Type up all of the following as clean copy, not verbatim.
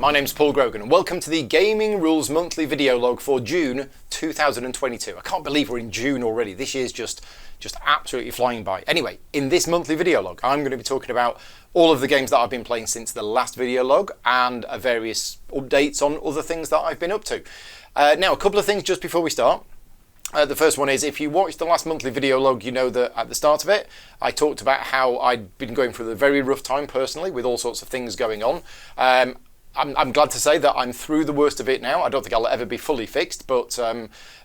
My name's Paul Grogan and welcome to the Gaming Rules Monthly Video Log for June 2022. I can't believe we're in June already. This year's just absolutely flying by. Anyway, in this monthly video log, I'm going to be talking about all of the games that I've been playing since the last video log and various updates on other things that I've been up to. Now, a couple of things just before we start. The first one is, if you watched the last monthly video log, you know that at the start of it, I talked about how I'd been going through a very rough time personally with all sorts of things going on. I'm glad to say that I'm through the worst of it now. I don't think I'll ever be fully fixed, but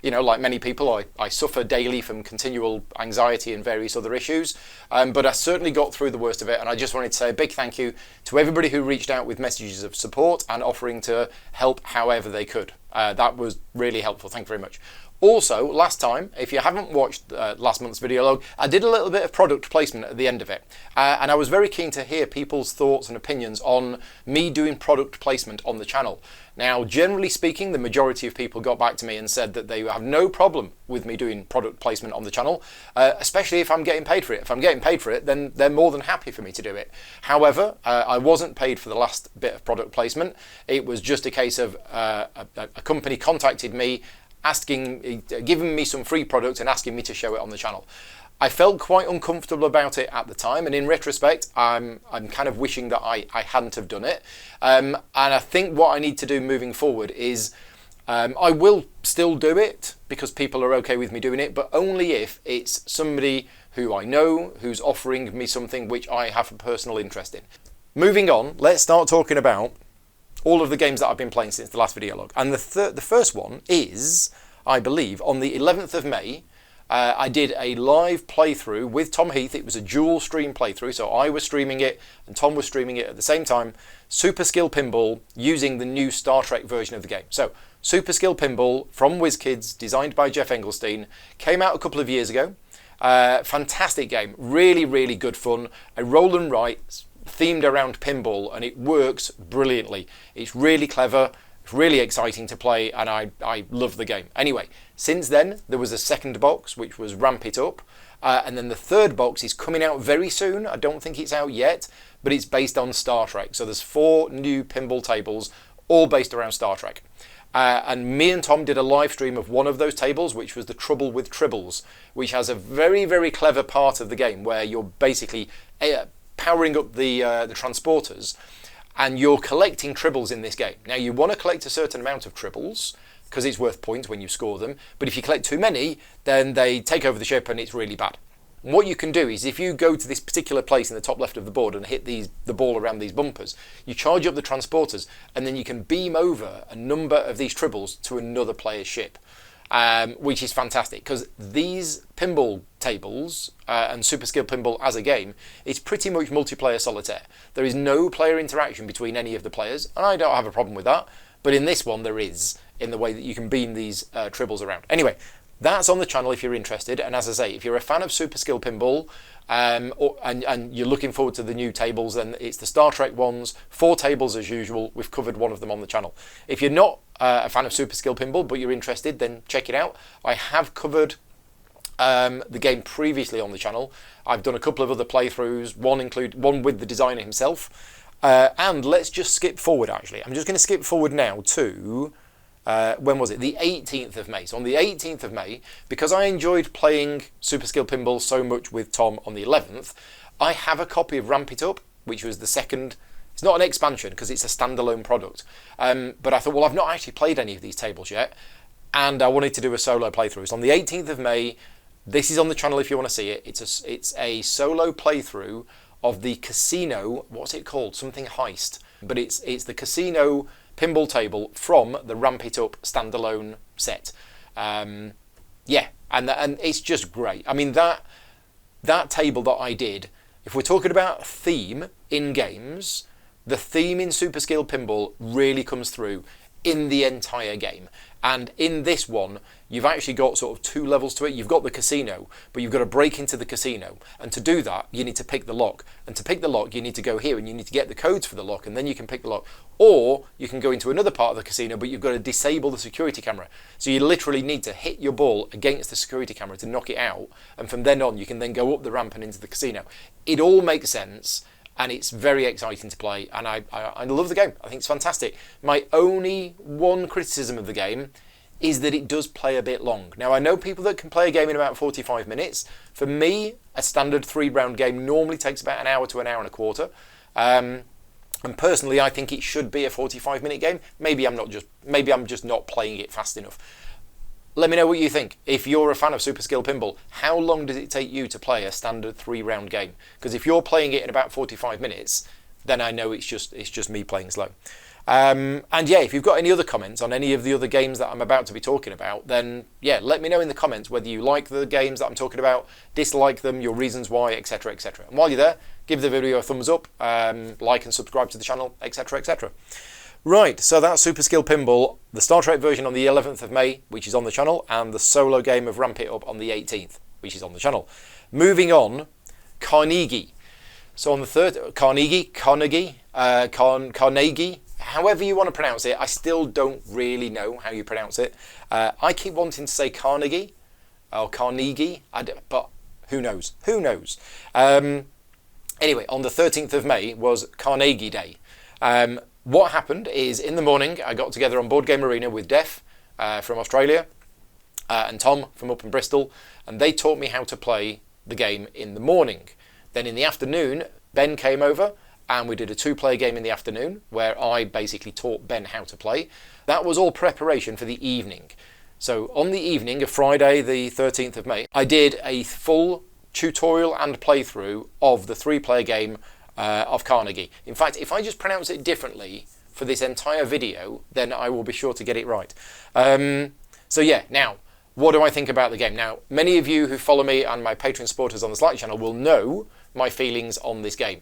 you know, like many people, I suffer daily from continual anxiety and various other issues. But I certainly got through the worst of it, and I just wanted to say a big thank you to everybody who reached out with messages of support and offering to help however they could. That was really helpful. Thank you very much. Also, last time, if you haven't watched last month's video log, I did a little bit of product placement at the end of it. And I was very keen to hear people's thoughts and opinions on me doing product placement on the channel. Now, generally speaking, the majority of people got back to me and said that they have no problem with me doing product placement on the channel, especially if I'm getting paid for it. If I'm getting paid for it, then they're more than happy for me to do it. However, I wasn't paid for the last bit of product placement. It was just a case of a company contacted me, giving me some free product and asking me to show it on the channel. I felt quite uncomfortable about it at the time, and in retrospect, I'm kind of wishing that I hadn't have done it. And I think what I need to do moving forward is I will still do it because people are okay with me doing it, but only if it's somebody who I know who's offering me something which I have a personal interest in. Moving on, let's start talking about all of the games that I've been playing since the last video log. And the first one is, I believe, on the 11th of May, I did a live playthrough with Tom Heath. It was a dual stream playthrough, so I was streaming it and Tom was streaming it at the same time. Super Skill Pinball, using the new Star Trek version of the game. So, Super Skill Pinball from WizKids, designed by Jeff Engelstein, came out a couple of years ago. Fantastic game, really, really good fun. A roll and write themed around pinball, and it works brilliantly. It's really clever, it's really exciting to play, and I love the game. Anyway, since then there was a second box which was Ramp It Up, and then the third box is coming out very soon. I don't think it's out yet, but it's based on Star Trek. So there's 4 new pinball tables, all based around Star Trek. And me and Tom did a live stream of one of those tables, which was the Trouble with Tribbles, which has a very, very clever part of the game where you're basically powering up the transporters, and you're collecting tribbles in this game. Now, you want to collect a certain amount of tribbles because it's worth points when you score them, but if you collect too many, then they take over the ship and it's really bad. And what you can do is, if you go to this particular place in the top left of the board and hit the ball around these bumpers, you charge up the transporters, and then you can beam over a number of these tribbles to another player's ship. Which is fantastic, because these pinball tables and Super Skill Pinball as a game, it's pretty much multiplayer solitaire. There is no player interaction between any of the players, and I don't have a problem with that, but in this one there is, in the way that you can beam these tribbles around. Anyway, that's on the channel if you're interested, and as I say, if you're a fan of Super Skill Pinball and you're looking forward to the new tables, then it's the Star Trek ones, 4 tables as usual. We've covered one of them on the channel. If you're not a fan of Super Skill Pinball but you're interested, then check it out. I have covered the game previously on the channel. I've done a couple of other playthroughs, one with the designer himself, and let's just skip forward. Actually, I'm just going to skip forward now to when was it? The 18th of May. So on the 18th of May, because I enjoyed playing Super Skill Pinball so much with Tom on the 11th, I have a copy of Ramp It Up, which was the second. It's not an expansion because it's a standalone product. But I thought, well, I've not actually played any of these tables yet, and I wanted to do a solo playthrough. So on the 18th of May, this is on the channel if you want to see it. It's a solo playthrough of the casino. What's it called? Something heist. But it's the casino pinball table from the Ramp It Up standalone set. Yeah, and it's just great. I mean, that table that I did, if we're talking about theme in games, the theme in Super Skill Pinball really comes through in the entire game. And in this one, you've actually got sort of 2 levels to it. You've got the casino, but you've got to break into the casino. And to do that, you need to pick the lock. And to pick the lock, you need to go here and you need to get the codes for the lock, and then you can pick the lock. Or you can go into another part of the casino, but you've got to disable the security camera. So you literally need to hit your ball against the security camera to knock it out. And from then on, you can then go up the ramp and into the casino. It all makes sense. and it's very exciting to play, and I love the game. I think it's fantastic. My only one criticism of the game is that it does play a bit long. Now, I know people that can play a game in about 45 minutes. For me, a standard 3-round game normally takes about an hour to an hour and a quarter. And personally, I think it should be a 45-minute game. Maybe I'm just not playing it fast enough. Let me know what you think. If you're a fan of Super Skill Pinball, how long does it take you to play a standard 3-round game? Because if you're playing it in about 45 minutes, then I know it's just me playing slow. And yeah, if you've got any other comments on any of the other games that I'm about to be talking about, then yeah, let me know in the comments whether you like the games that I'm talking about, dislike them, your reasons why, etc, etc. And while you're there, give the video a thumbs up, like and subscribe to the channel, etc, etc. Right, so that's Super Skill Pinball, the Star Trek version on the 11th of May, which is on the channel, and the solo game of Ramp It Up on the 18th, which is on the channel. Moving on, Carnegie. So on the 3rd, Carnegie, however you want to pronounce it, I still don't really know how you pronounce it. I keep wanting to say Carnegie or Carnegie, but who knows? Who knows? Anyway, on the 13th of May was Carnegie Day. What happened is in the morning I got together on Board Game Arena with Def from Australia and Tom from up in Bristol, and they taught me how to play the game in the morning. Then in the afternoon, Ben came over and we did a 2-player game in the afternoon where I basically taught Ben how to play. That was all preparation for the evening. So on the evening of Friday the 13th of May, I did a full tutorial and playthrough of the 3-player game of Carnegie. In fact, if I just pronounce it differently for this entire video, then I will be sure to get it right. So yeah, now, what do I think about the game? Now, many of you who follow me and my Patreon supporters on the Slack channel will know my feelings on this game.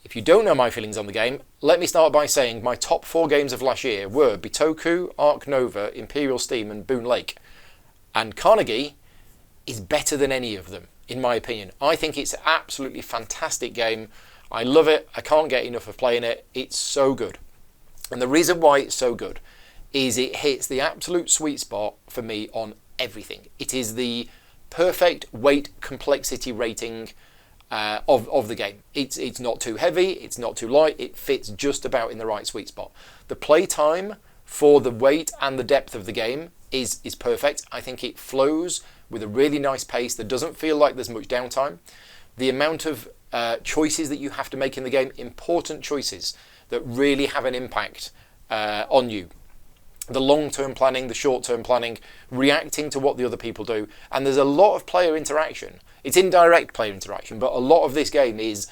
If you don't know my feelings on the game, let me start by saying my top 4 games of last year were Bitoku, Ark Nova, Imperial Steam and Boone Lake. And Carnegie is better than any of them, in my opinion. I think it's an absolutely fantastic game. I love it. I can't get enough of playing it. It's so good. And the reason why it's so good is it hits the absolute sweet spot for me on everything. It is the perfect weight complexity rating of the game. It's not too heavy, it's not too light, it fits just about in the right sweet spot. The play time for the weight and the depth of the game is perfect. I think it flows with a really nice pace that doesn't feel like there's much downtime. The amount of choices that you have to make in the game, important choices that really have an impact on you. The long-term planning, the short-term planning, reacting to what the other people do. And there's a lot of player interaction. It's indirect player interaction, but a lot of this game is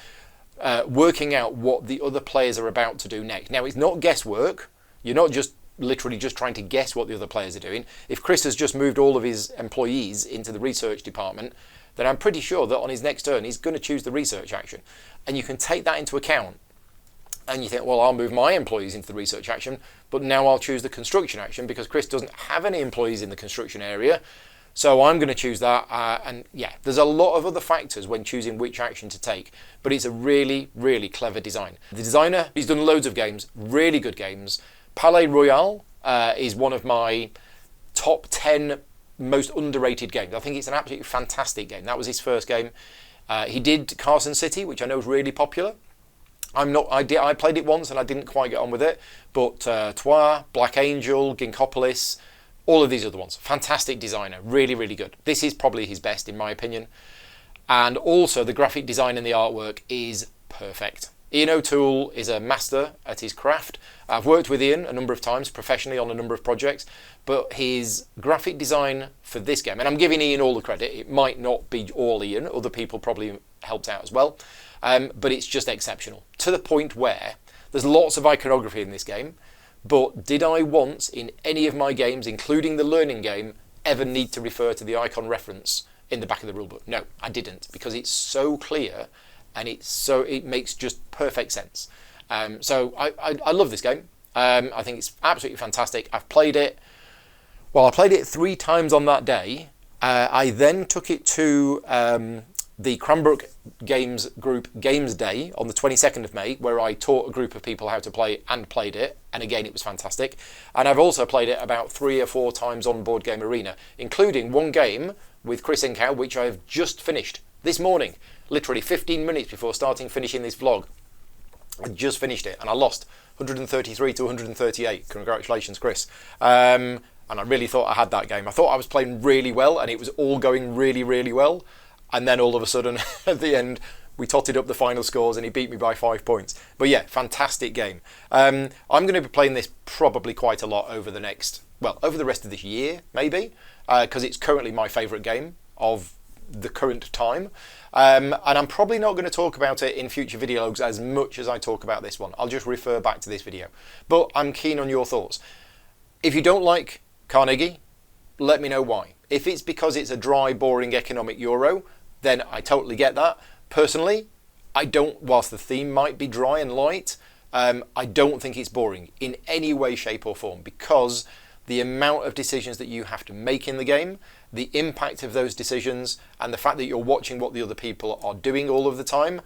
working out what the other players are about to do next. Now, it's not guesswork. You're not just literally just trying to guess what the other players are doing. If Chris has just moved all of his employees into the research department, then I'm pretty sure that on his next turn, he's going to choose the research action. And you can take that into account. And you think, well, I'll move my employees into the research action, but now I'll choose the construction action because Chris doesn't have any employees in the construction area. So I'm going to choose that. And yeah, there's a lot of other factors when choosing which action to take, but it's a really, really clever design. The designer, he's done loads of games, really good games. Palais Royale is one of my top 10 most underrated games. I think it's an absolutely fantastic game. That was his first game. He did Carson City, which I know is really popular. I played it once and I didn't quite get on with it, but Trois, Black Angel, Ginkopolis, all of these other ones. Fantastic designer, really, really good. This is probably his best in my opinion. And also the graphic design and the artwork is perfect. Ian O'Toole is a master at his craft. I've worked with Ian a number of times professionally on a number of projects, but his graphic design for this game, and I'm giving Ian all the credit, it might not be all Ian, other people probably helped out as well, but it's just exceptional. To the point where there's lots of iconography in this game, but did I once in any of my games, including the learning game, ever need to refer to the icon reference in the back of the rulebook? No, I didn't, because it's so clear and it makes just perfect sense. So I love this game. I think it's absolutely fantastic. I've played it. Well, I played it 3 times on that day. I then took it to the Cranbrook Games Group Games Day on the 22nd of May, where I taught a group of people how to play and played it. And again, it was fantastic. And I've also played it about 3 or 4 times on Board Game Arena, including one game with Chris Incow, which I've just finished this morning, literally 15 minutes before finishing this vlog. I just finished it and I lost 133 to 138. Congratulations, Chris. And I really thought I had that game. I thought I was playing really well and it was all going really, really well. And then all of a sudden, at the end, we totted up the final scores and he beat me by 5 points. But yeah, fantastic game. I'm going to be playing this probably quite a lot over the rest of this year, maybe, because it's currently my favourite game of the current time. And I'm probably not going to talk about it in future videos as much as I talk about this one. I'll just refer back to this video. But I'm keen on your thoughts. If you don't like Carnegie, let me know why. If it's because it's a dry, boring economic euro, then I totally get that. Personally, whilst the theme might be dry and light, I don't think it's boring in any way, shape or form, because the amount of decisions that you have to make in the game, the impact of those decisions, and the fact that you're watching what the other people are doing all of the time,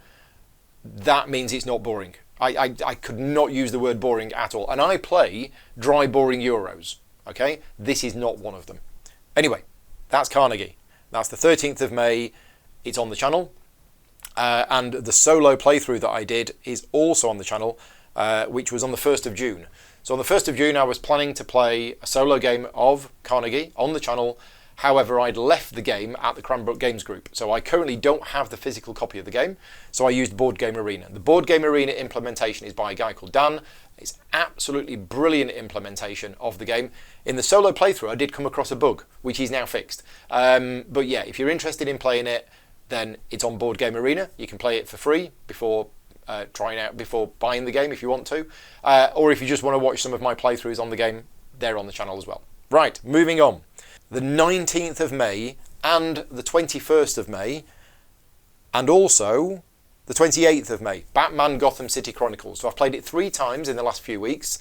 that means it's not boring. I could not use the word boring at all. And I play dry, boring Euros. Okay? This is not one of them. Anyway, that's Carnegie. That's the 13th of May. It's on the channel. And the solo playthrough that I did is also on the channel, which was on the 1st of June. So on the 1st of June, I was planning to play a solo game of Carnegie on the channel. However, I'd left the game at the Cranbrook Games Group. So I currently don't have the physical copy of the game. So I used Board Game Arena. The Board Game Arena implementation is by a guy called Dan. It's absolutely brilliant implementation of the game. In the solo playthrough, I did come across a bug, which is now fixed. But yeah, if you're interested in playing it, then it's on Board Game Arena. You can play it for free before buying the game if you want to. Or if you just want to watch some of my playthroughs on the game, they're on the channel as well. Right, moving on. The 19th of May and the 21st of May, and also the 28th of May, Batman Gotham City Chronicles. So I've played it 3 times in the last few weeks,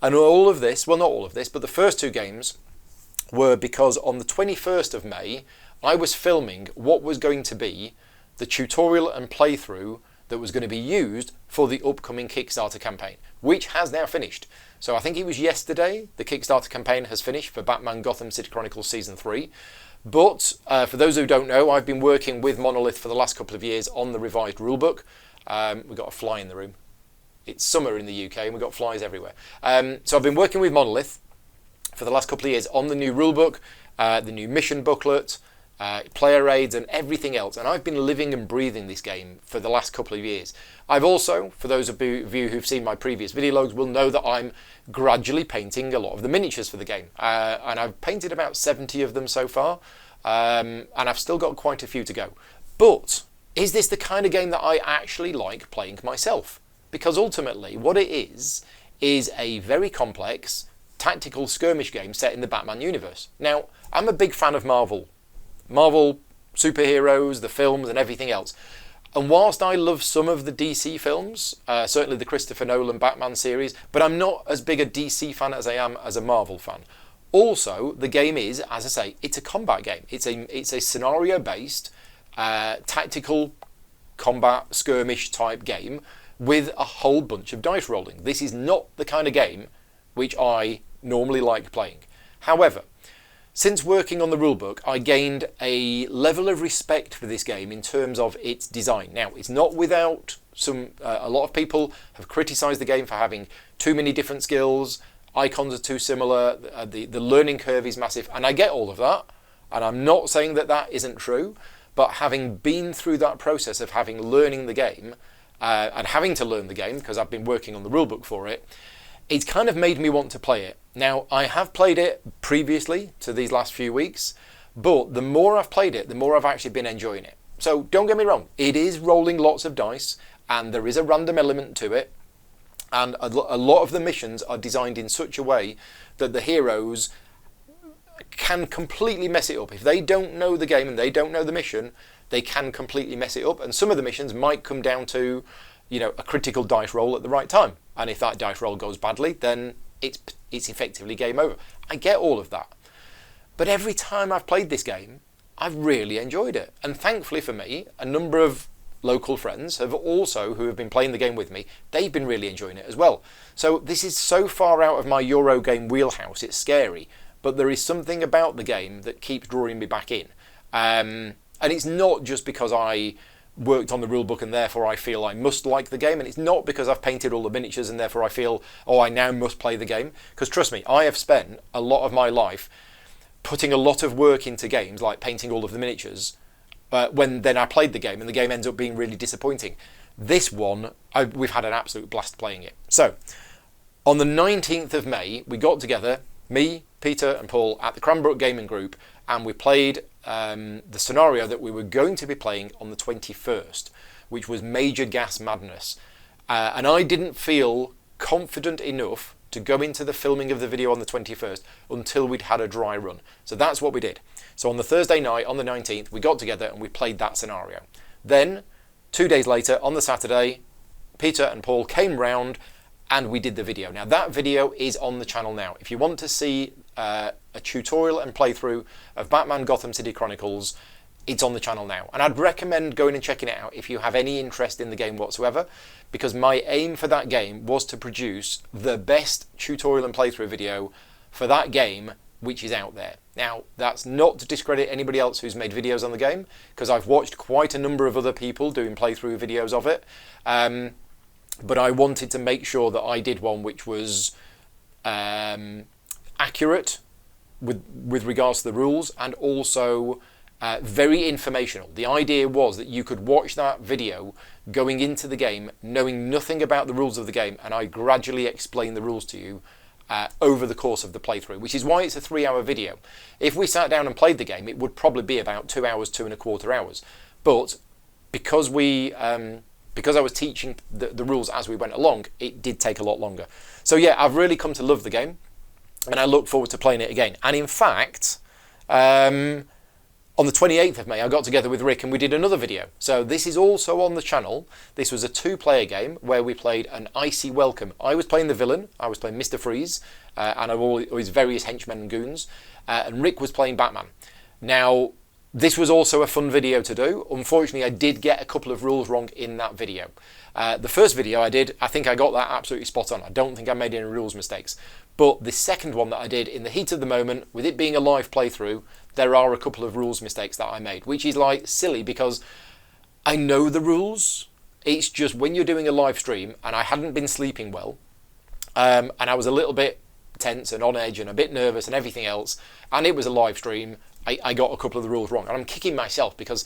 and all of this, well, not all of this, but the first 2 games were because on the 21st of May, I was filming what was going to be the tutorial and playthrough that was going to be used for the upcoming Kickstarter campaign, which has now finished. So I think it was yesterday the Kickstarter campaign has finished for Batman Gotham City Chronicles Season 3. But for those who don't know, I've been working with Monolith for the last couple of years on the revised rulebook. We've got a fly in the room. It's summer in the UK and we've got flies everywhere. So I've been working with Monolith for the last couple of years on the new rulebook, the new mission booklet, player aids and everything else, and I've been living and breathing this game for the last couple of years. I've also, for those of you who've seen my previous video logs, will know that I'm gradually painting a lot of the miniatures for the game, and I've painted about 70 of them so far, and I've still got quite a few to go. But is this the kind of game that I actually like playing myself? Because ultimately what it is a very complex tactical skirmish game set in the Batman universe. Now, I'm a big fan of Marvel superheroes, the films and everything else. And whilst I love some of the DC films, certainly the Christopher Nolan Batman series, but I'm not as big a DC fan as I am as a Marvel fan. Also, the game is, as I say, it's a combat game. It's a scenario-based, tactical combat skirmish type game with a whole bunch of dice rolling. This is not the kind of game which I normally like playing. However, since working on the rulebook, I gained a level of respect for this game in terms of its design. Now, it's not without a lot of people have criticised the game for having too many different skills, icons are too similar, the learning curve is massive, and I get all of that, and I'm not saying that that isn't true, but having been through that process of learning the game, and having to learn the game, because I've been working on the rulebook for it, it's kind of made me want to play it. Now, I have played it previously to these last few weeks, but the more I've played it, the more I've actually been enjoying it. So don't get me wrong, it is rolling lots of dice, and there is a random element to it, and a lot of the missions are designed in such a way that the heroes can completely mess it up. If they don't know the game and they don't know the mission, they can completely mess it up, and some of the missions might come down to, you know, a critical dice roll at the right time. And if that dice roll goes badly, then it's effectively game over. I get all of that. But every time I've played this game, I've really enjoyed it. And thankfully for me, a number of local friends who have been playing the game with me, they've been really enjoying it as well. So this is so far out of my Euro game wheelhouse, it's scary. But there is something about the game that keeps drawing me back in. And it's not just because I worked on the rule book and therefore I feel I must like the game. And it's not because I've painted all the miniatures and therefore I feel, oh, I now must play the game. Because trust me, I have spent a lot of my life putting a lot of work into games, like painting all of the miniatures, when then I played the game and the game ends up being really disappointing. This one, we've had an absolute blast playing it. So, on the 19th of May, we got together, me, Peter and Paul, at the Cranbrook Gaming Group, and we played the scenario that we were going to be playing on the 21st, which was Major Gas Madness. And I didn't feel confident enough to go into the filming of the video on the 21st until we'd had a dry run. So that's what we did. So on the Thursday night, on the 19th, we got together and we played that scenario. Then, 2 days later, on the Saturday, Peter and Paul came round and we did the video. Now that video is on the channel now. If you want to see a tutorial and playthrough of Batman Gotham City Chronicles, it's on the channel now. And I'd recommend going and checking it out if you have any interest in the game whatsoever, because my aim for that game was to produce the best tutorial and playthrough video for that game which is out there. Now, that's not to discredit anybody else who's made videos on the game, because I've watched quite a number of other people doing playthrough videos of it. But I wanted to make sure that I did one which was accurate with regards to the rules, and also very informational. The idea was that you could watch that video going into the game knowing nothing about the rules of the game, and I gradually explain the rules to you over the course of the playthrough, which is why it's a 3-hour video. If we sat down and played the game, it would probably be about 2 hours, 2.25 hours. But because I was teaching the rules as we went along, it did take a lot longer. So yeah, I've really come to love the game, and I look forward to playing it again. And in fact, on the 28th of May, I got together with Rick and we did another video. So this is also on the channel. This was a 2-player game where we played an icy welcome. I was playing the villain, I was playing Mr. Freeze, and all his various henchmen and goons, and Rick was playing Batman. Now, this was also a fun video to do. Unfortunately, I did get a couple of rules wrong in that video. The first video I did, I think I got that absolutely spot on. I don't think I made any rules mistakes. But the second one that I did, in the heat of the moment, with it being a live playthrough, there are a couple of rules mistakes that I made, which is like silly because I know the rules. It's just when you're doing a live stream, and I hadn't been sleeping well, and I was a little bit tense and on edge and a bit nervous and everything else, and it was a live stream, I got a couple of the rules wrong. And I'm kicking myself because,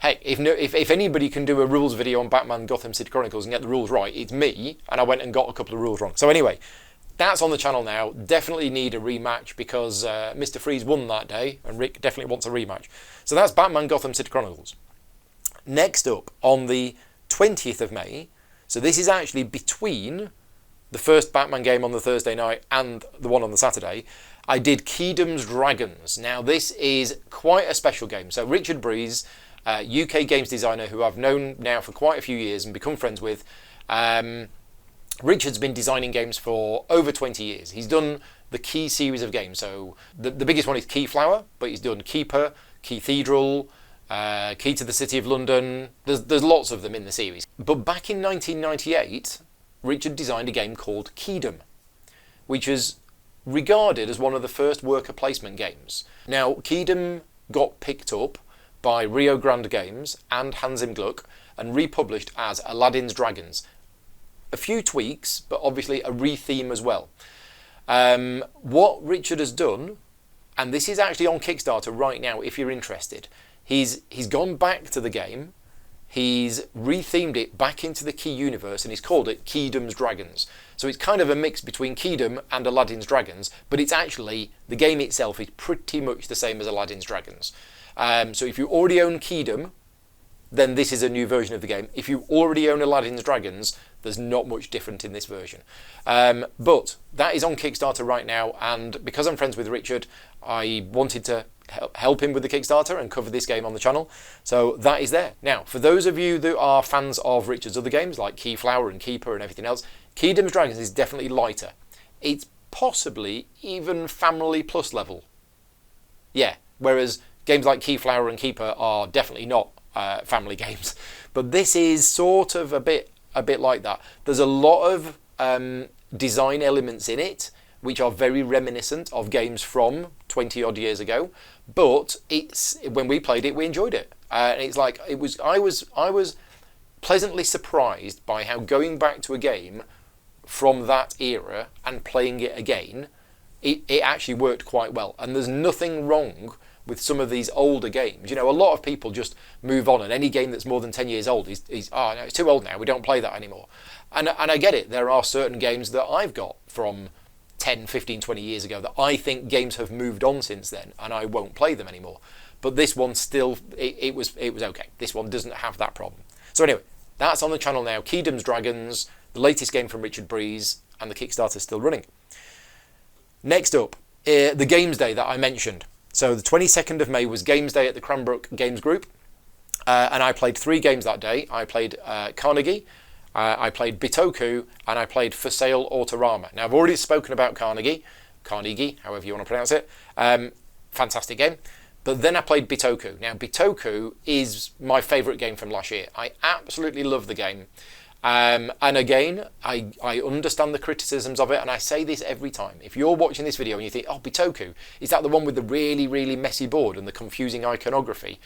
hey, if anybody can do a rules video on Batman Gotham City Chronicles and get the rules right, it's me, and I went and got a couple of rules wrong. So anyway, that's on the channel now. Definitely need a rematch because Mr. Freeze won that day, and Rick definitely wants a rematch. So that's Batman Gotham City Chronicles. Next up, on the 20th of May, so this is actually between the first Batman game on the Thursday night and the one on the Saturday, I did Kingdom's Dragons. Now this is quite a special game. So Richard Breeze, UK games designer who I've known now for quite a few years and become friends with, Richard's been designing games for over 20 years. He's done the Key series of games. So the biggest one is Keyflower, but he's done Keeper, Cathedral, Key to the City of London. There's lots of them in the series. But back in 1998, Richard designed a game called Kingdom, which is regarded as one of the first worker placement games. Now, Kingdom got picked up by Rio Grande Games and Hans im Gluck and republished as Aladdin's Dragons. A few tweaks, but obviously a re-theme as well. What Richard has done, and this is actually on Kickstarter right now if you're interested, he's gone back to the game, he's rethemed it back into the Key universe, and he's called it Kingdom's Dragons. So it's kind of a mix between Kingdom and Aladdin's Dragons, but it's actually, the game itself is pretty much the same as Aladdin's Dragons. So if you already own Kingdom, then this is a new version of the game. If you already own Aladdin's Dragons, there's not much different in this version. But that is on Kickstarter right now, and because I'm friends with Richard, I wanted to help him with the Kickstarter and cover this game on the channel. So that is there. Now, for those of you that are fans of Richard's other games, like Keyflower and Keeper and everything else, Kingdom's Dragons is definitely lighter. It's possibly even Family Plus level. Yeah, whereas games like Keyflower and Keeper are definitely not family games. But this is sort of a bit like that. There's a lot of design elements in it which are very reminiscent of games from 20 odd years ago, but when we played it, we enjoyed it. It's like I was pleasantly surprised by how going back to a game from that era and playing it again, it actually worked quite well. And there's nothing wrong with some of these older games. You know, a lot of people just move on, and any game that's more than 10 years old is no, it's too old now, we don't play that anymore. And I get it, there are certain games that I've got from 10, 15, 20 years ago that I think games have moved on since then, and I won't play them anymore. But this one still, it was okay. This one doesn't have that problem. So anyway, that's on the channel now. Kingdoms Dragons, the latest game from Richard Breeze, and the Kickstarter's still running. Next up, the Games Day that I mentioned. So the 22nd of May was Games Day at the Cranbrook Games Group, and I played 3 games that day. I played Carnegie, I played Bitoku, and I played For Sale Autorama. Now I've already spoken about Carnegie, however you want to pronounce it. Fantastic game. But then I played Bitoku. Now Bitoku is my favourite game from last year. I absolutely love the game. And again, I understand the criticisms of it, and I say this every time. If you're watching this video and you think, oh, Bitoku, is that the one with the really, really messy board and the confusing iconography?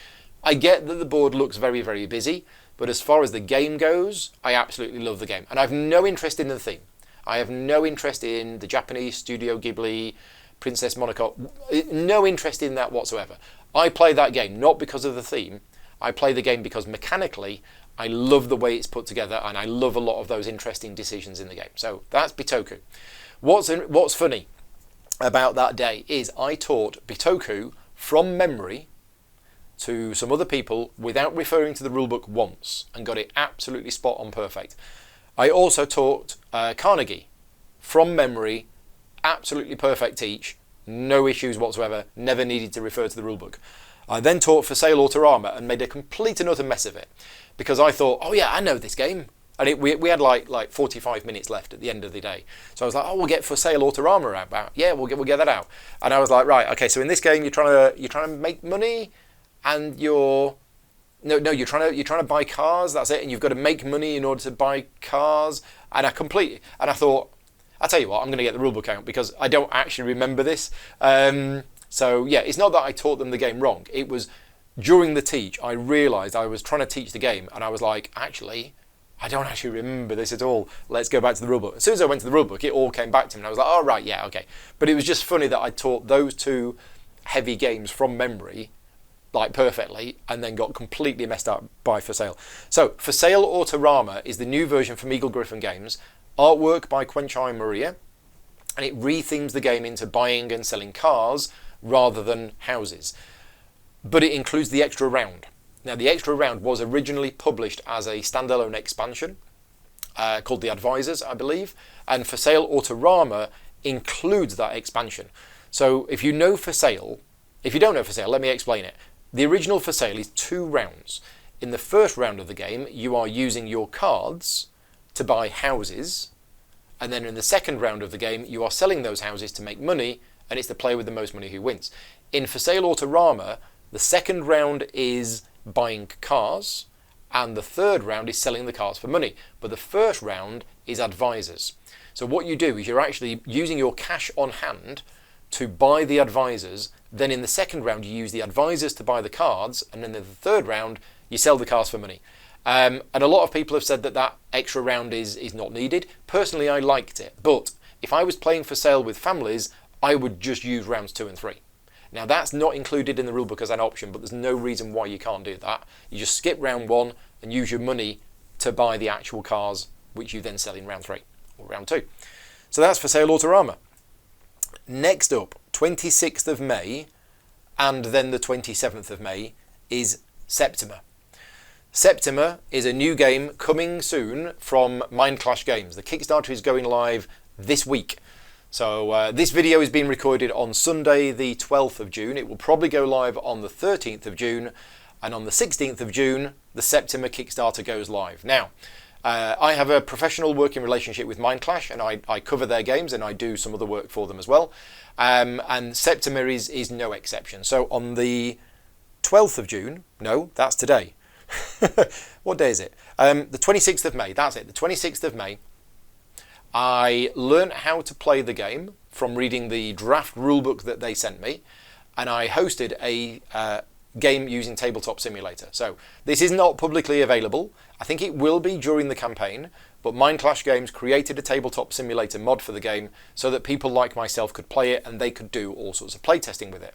I get that the board looks very, very busy, but as far as the game goes, I absolutely love the game. And I have no interest in the theme. I have no interest in the Japanese Studio Ghibli, Princess Monaco, no interest in that whatsoever. I play that game not because of the theme. I play the game because mechanically, I love the way it's put together, and I love a lot of those interesting decisions in the game. So that's Bitoku. What's funny about that day is I taught Bitoku from memory to some other people without referring to the rulebook once, and got it absolutely spot on perfect. I also taught Carnegie from memory, absolutely perfect teach, no issues whatsoever, never needed to refer to the rulebook. I then taught For Sale Autorama and made a complete and utter mess of it, because I thought, oh yeah, I know this game. And we had like 45 minutes left at the end of the day. So I was like, oh, we'll get For Sale Autorama out. Yeah, we'll get that out. And I was like, right, okay, so in this game you're trying to make money, and you're trying to buy cars, that's it, and you've got to make money in order to buy cars. And I thought, I'll tell you what, I'm going to get the rulebook out because I don't actually remember this. So yeah, it's not that I taught them the game wrong. It was during the teach, I realised I was trying to teach the game, and I was like, actually, I don't actually remember this at all. Let's go back to the rulebook. As soon as I went to the rulebook, it all came back to me, and I was like, oh, right, yeah, okay. But it was just funny that I taught those 2 heavy games from memory, like perfectly, and then got completely messed up by For Sale. So, For Sale Autorama is the new version from Eagle Griffin Games. Artwork by Quenchai Maria, and it rethemes the game into buying and selling cars rather than houses. But it includes the extra round. Now, the extra round was originally published as a standalone expansion called The Advisors, I believe, and For Sale Autorama includes that expansion. So if you don't know For Sale, let me explain it. The original For Sale is 2 rounds. In the first round of the game, you are using your cards to buy houses, and then in the second round of the game, you are selling those houses to make money, and it's the player with the most money who wins. In For Sale Autorama, the second round is buying cars, and the third round is selling the cars for money. But the first round is advisors. So what you do is you're actually using your cash on hand to buy the advisors. Then in the second round, you use the advisors to buy the cards, and then in the third round, you sell the cars for money. And a lot of people have said that that extra round is not needed. Personally, I liked it. But if I was playing For Sale with families, I would just use rounds 2 and 3. Now, that's not included in the rulebook as an option, but there's no reason why you can't do that. You just skip round 1 and use your money to buy the actual cars, which you then sell in round 3 or round 2. So that's For Sale Autorama. Next up, 26th of May and then the 27th of May is Septima. Septima is a new game coming soon from Mind Clash Games. The Kickstarter is going live this week. So this video is being recorded on Sunday the 12th of June. It will probably go live on the 13th of June, and on the 16th of June the Septima Kickstarter goes live. Now, I have a professional working relationship with Mind Clash, and I cover their games and I do some of the work for them as well. And Septima is no exception. So on the 12th of June, no, that's today. What day is it? The 26th of May, that's it, the 26th of May. I learnt how to play the game from reading the draft rulebook that they sent me, and I hosted a game using Tabletop Simulator. So this is not publicly available. I think it will be during the campaign, but Mindclash Games created a Tabletop Simulator mod for the game so that people like myself could play it and they could do all sorts of playtesting with it.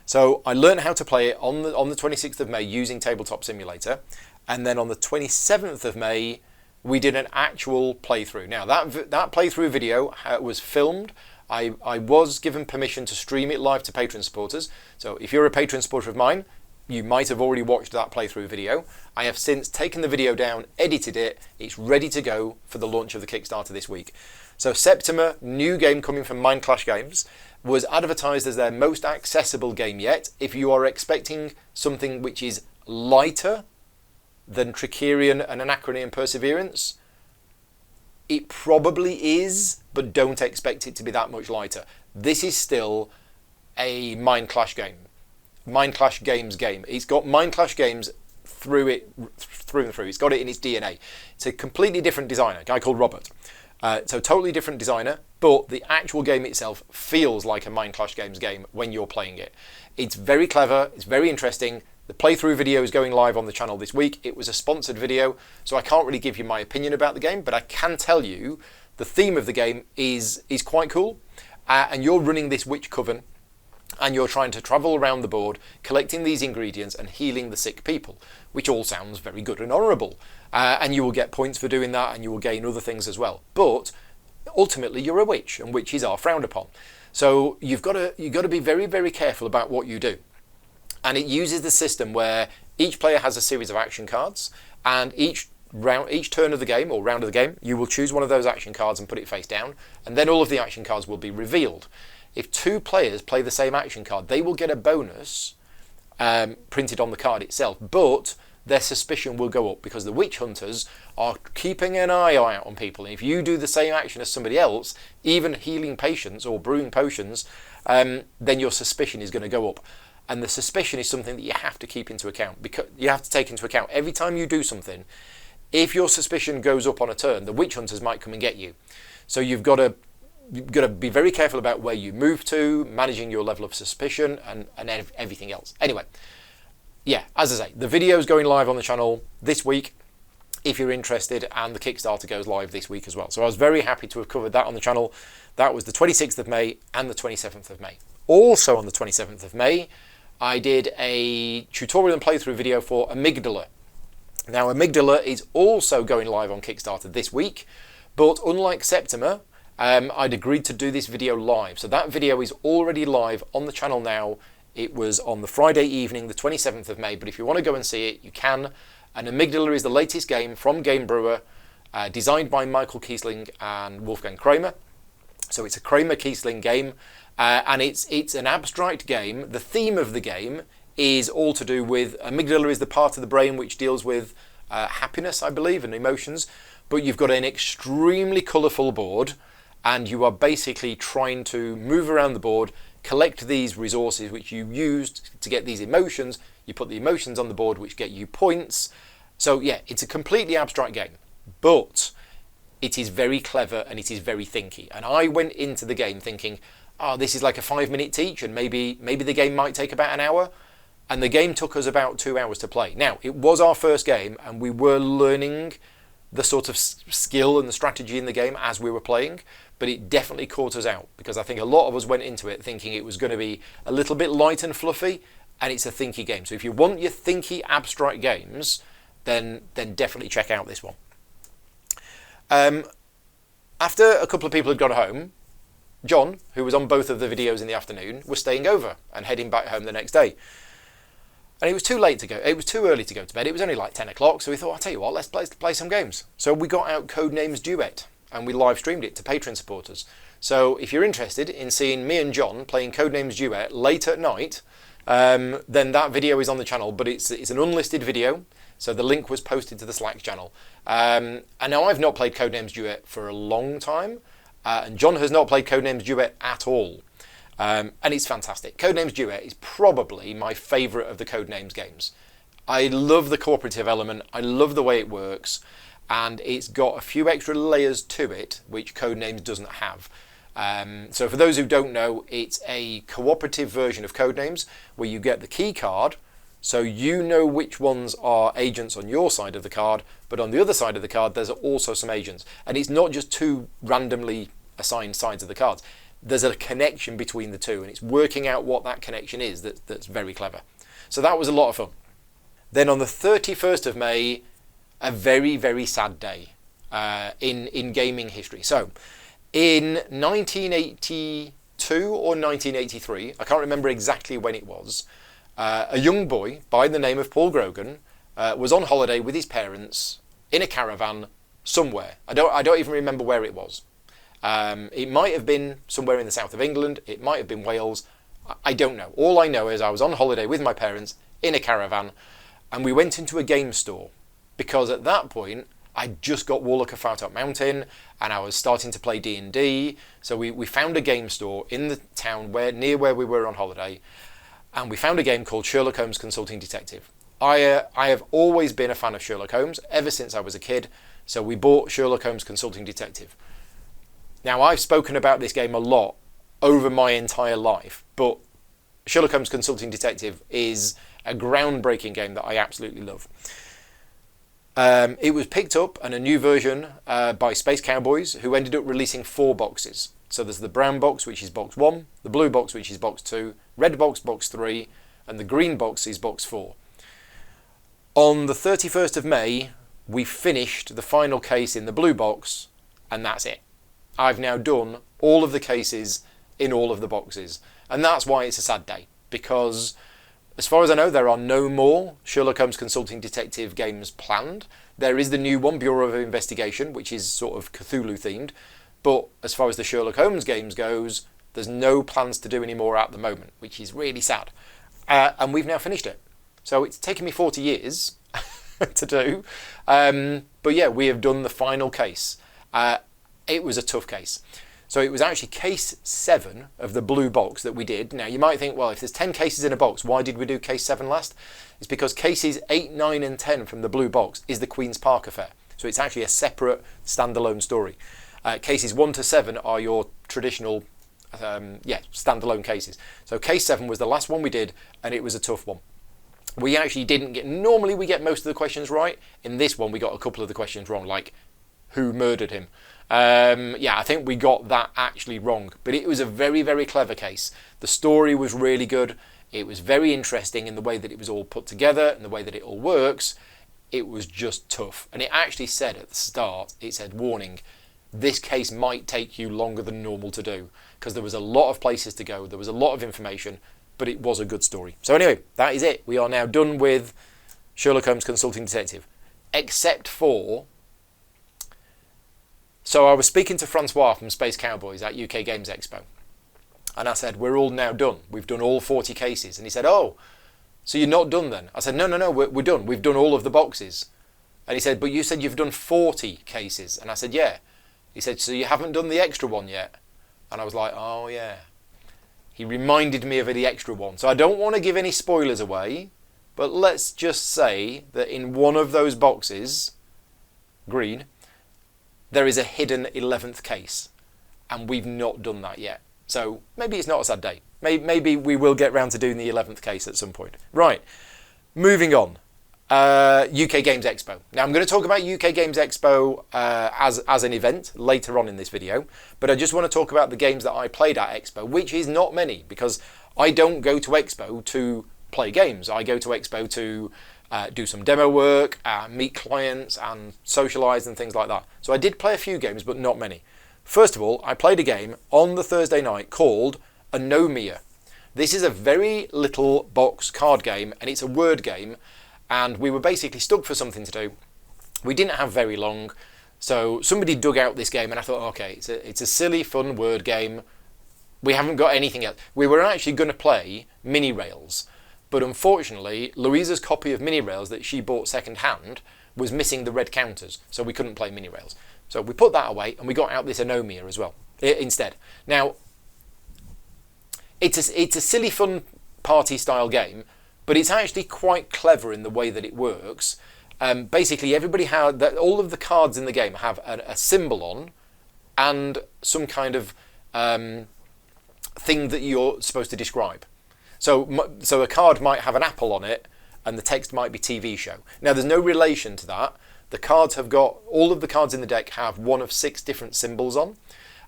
So I learned how to play it on the 26th of May using Tabletop Simulator, and then on the 27th of May we did an actual playthrough. Now that playthrough video was filmed. I was given permission to stream it live to Patreon supporters. So if you're a Patreon supporter of mine, you might have already watched that playthrough video. I have since taken the video down, edited it. It's ready to go for the launch of the Kickstarter this week. So Septima, new game coming from Mindclash Games, was advertised as their most accessible game yet. If you are expecting something which is lighter than Trickerion and Anachrony and Perseverance, it probably is, but don't expect it to be that much lighter. This is still a Mindclash game. Mindclash Games game. It's got Mindclash Games through and through. It's got it in its DNA. It's a completely different designer, a guy called Robert. So totally different designer, but the actual game itself feels like a Mindclash Games game when you're playing it. It's very clever, it's very interesting. The playthrough video is going live on the channel this week. It was a sponsored video, so I can't really give you my opinion about the game, but I can tell you the theme of the game is quite cool. And you're running this witch coven, and you're trying to travel around the board, collecting these ingredients and healing the sick people, which all sounds very good and honourable. And you will get points for doing that, and you will gain other things as well. But ultimately, you're a witch, and witches are frowned upon. So you've got to be very, very careful about what you do. And it uses the system where each player has a series of action cards, and each turn of the game, or round of the game, you will choose one of those action cards and put it face down, and then all of the action cards will be revealed. If two players play the same action card, they will get a bonus printed on the card itself, but their suspicion will go up because the witch hunters are keeping an eye out on people. And if you do the same action as somebody else, even healing patients or brewing potions, then your suspicion is going to go up. And the suspicion is something that you have to keep into account, because you have to take into account every time you do something. If your suspicion goes up on a turn, the witch hunters might come and get you. So you've got to be very careful about where you move to, managing your level of suspicion and everything else. Anyway, yeah, as I say, the video is going live on the channel this week if you're interested, and the Kickstarter goes live this week as well. So I was very happy to have covered that on the channel. That was the 26th of May and the 27th of May. Also on the 27th of May, I did a tutorial and playthrough video for Amygdala. Now, Amygdala is also going live on Kickstarter this week, but unlike Septima, I'd agreed to do this video live. So that video is already live on the channel now. It was on the Friday evening, the 27th of May, but if you want to go and see it, you can. And Amygdala is the latest game from Game Brewer, designed by Michael Kiesling and Wolfgang Kramer. So it's a Kramer-Kiesling game, and it's an abstract game. The theme of the game is all to do with, amygdala is the part of the brain which deals with happiness, I believe, and emotions. But you've got an extremely colourful board, and you are basically trying to move around the board, collect these resources which you used to get these emotions. You put the emotions on the board which get you points. So yeah, it's a completely abstract game, but it is very clever and it is very thinky. And I went into the game thinking, oh, this is like a 5-minute teach, and maybe the game might take about an hour. And the game took us about 2 hours to play. Now, it was our first game, and we were learning the sort of skill and the strategy in the game as we were playing, but it definitely caught us out, because I think a lot of us went into it thinking it was going to be a little bit light and fluffy, and it's a thinky game. So if you want your thinky abstract games, then definitely check out this one. After a couple of people had gone home, John, who was on both of the videos in the afternoon, was staying over and heading back home the next day. And it was too late to go. It was too early to go to bed. It was only like 10 o'clock, so we thought, I'll tell you what, let's play some games. So we got out Codenames Duet, and we live streamed it to Patreon supporters. So if you're interested in seeing me and John playing Codenames Duet late at night, then that video is on the channel, but it's an unlisted video, so the link was posted to the Slack channel. And now I've not played Codenames Duet for a long time, and John has not played Codenames Duet at all. And it's fantastic. Codenames Duet is probably my favourite of the Codenames games. I love the cooperative element, I love the way it works, and it's got a few extra layers to it which Codenames doesn't have. So for those who don't know, it's a cooperative version of Codenames where you get the key card, so you know which ones are agents on your side of the card, but on the other side of the card there's also some agents. And it's not just two randomly assigned sides of the cards. There's a connection between the two, and it's working out what that connection is that's very clever. So that was a lot of fun. Then on the 31st of May, a very, very sad day in gaming history. So in 1982 or 1983, I can't remember exactly when it was, a young boy by the name of Paul Grogan was on holiday with his parents in a caravan somewhere. I don't even remember where it was. It might have been somewhere in the south of England. It might have been Wales. I don't know. All I know is I was on holiday with my parents in a caravan, and we went into a game store because at that point I just got Warlock of Fartop Mountain and I was starting to play D&D. So we found a game store in the town near where we were on holiday, and we found a game called Sherlock Holmes Consulting Detective. I have always been a fan of Sherlock Holmes ever since I was a kid, so we bought Sherlock Holmes Consulting Detective. Now, I've spoken about this game a lot over my entire life, but Sherlock Holmes Consulting Detective is a groundbreaking game that I absolutely love. It was picked up and a new version by Space Cowboys, who ended up releasing 4 boxes. So there's the brown box, which is box 1, the blue box, which is box 2, red box, box 3, and the green box is box 4. On the 31st of May, we finished the final case in the blue box, and that's it. I've now done all of the cases in all of the boxes, and that's why it's a sad day, because as far as I know, there are no more Sherlock Holmes Consulting Detective games planned. There is the new one, Bureau of Investigation, which is sort of Cthulhu themed, but as far as the Sherlock Holmes games goes, there's no plans to do any more at the moment, which is really sad. And we've now finished it. So it's taken me 40 years to do. But yeah, we have done the final case. It was a tough case. So it was actually case 7 of the blue box that we did. Now you might think, well, if there's 10 cases in a box, why did we do case 7 last? It's because cases 8, 9 and 10 from the blue box is the Queen's Park affair. So it's actually a separate standalone story. Cases 1 to 7 are your traditional standalone cases. So case 7 was the last one we did, and it was a tough one. We actually didn't get, normally we get most of the questions right. In this one we got a couple of the questions wrong, like who murdered him. I think we got that actually wrong, but it was a very, very clever case. The story was really good. It was very interesting in the way that it was all put together and the way that it all works. It was just tough. And it actually said at the start, it said, warning, this case might take you longer than normal to do, because there was a lot of places to go, there was a lot of information, but it was a good story. So anyway, that is it. We are now done with Sherlock Holmes Consulting Detective, except for... So I was speaking to Francois from Space Cowboys at UK Games Expo, and I said, we're all now done. We've done all 40 cases. And he said, oh, so you're not done then? I said, no, we're done. We've done all of the boxes. And he said, but you said you've done 40 cases. And I said, yeah. He said, so you haven't done the extra one yet? And I was like, oh yeah. He reminded me of the extra one. So I don't want to give any spoilers away, but let's just say that in one of those boxes, green, there is a hidden 11th case, and we've not done that yet. So maybe it's not a sad day. Maybe we will get round to doing the 11th case at some point. Right, moving on. UK Games Expo. Now I'm going to talk about UK Games Expo as an event later on in this video, but I just want to talk about the games that I played at Expo, which is not many, because I don't go to Expo to play games. I go to Expo to do some demo work, meet clients and socialise and things like that. So I did play a few games, but not many. First of all, I played a game on the Thursday night called Anomia. This is a very little box card game, and it's a word game, and we were basically stuck for something to do. We didn't have very long, so somebody dug out this game, and I thought, okay, it's a silly, fun word game. We haven't got anything else. We were actually going to play Mini Rails, but unfortunately, Louisa's copy of Mini Rails that she bought second hand was missing the red counters, so we couldn't play Mini Rails. So we put that away, and we got out this Anomia as well instead. Now, it's a silly, fun party style game, but it's actually quite clever in the way that it works. basically everybody had that. All of the cards in the game have a symbol on, and some kind of thing that you're supposed to describe. So a card might have an apple on it, and the text might be TV show. Now, there's no relation to that. The cards have got, all of the cards in the deck have one of 6 different symbols on,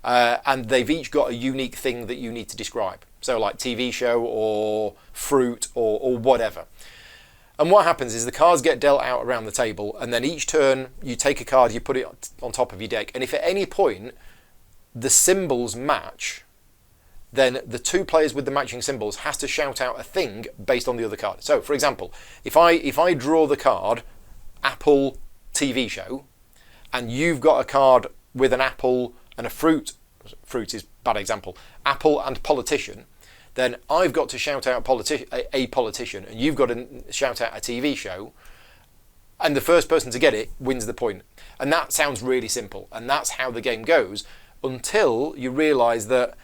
and they've each got a unique thing that you need to describe. So like TV show or fruit or whatever. And what happens is the cards get dealt out around the table, and then each turn you take a card, you put it on top of your deck, and if at any point the symbols match, then the 2 players with the matching symbols has to shout out a thing based on the other card. So, for example, if I draw the card Apple TV show, and you've got a card with an apple and a fruit is a bad example, apple and politician, then I've got to shout out a politician, and you've got to shout out a TV show, and the first person to get it wins the point. And that sounds really simple, and that's how the game goes, until you realise that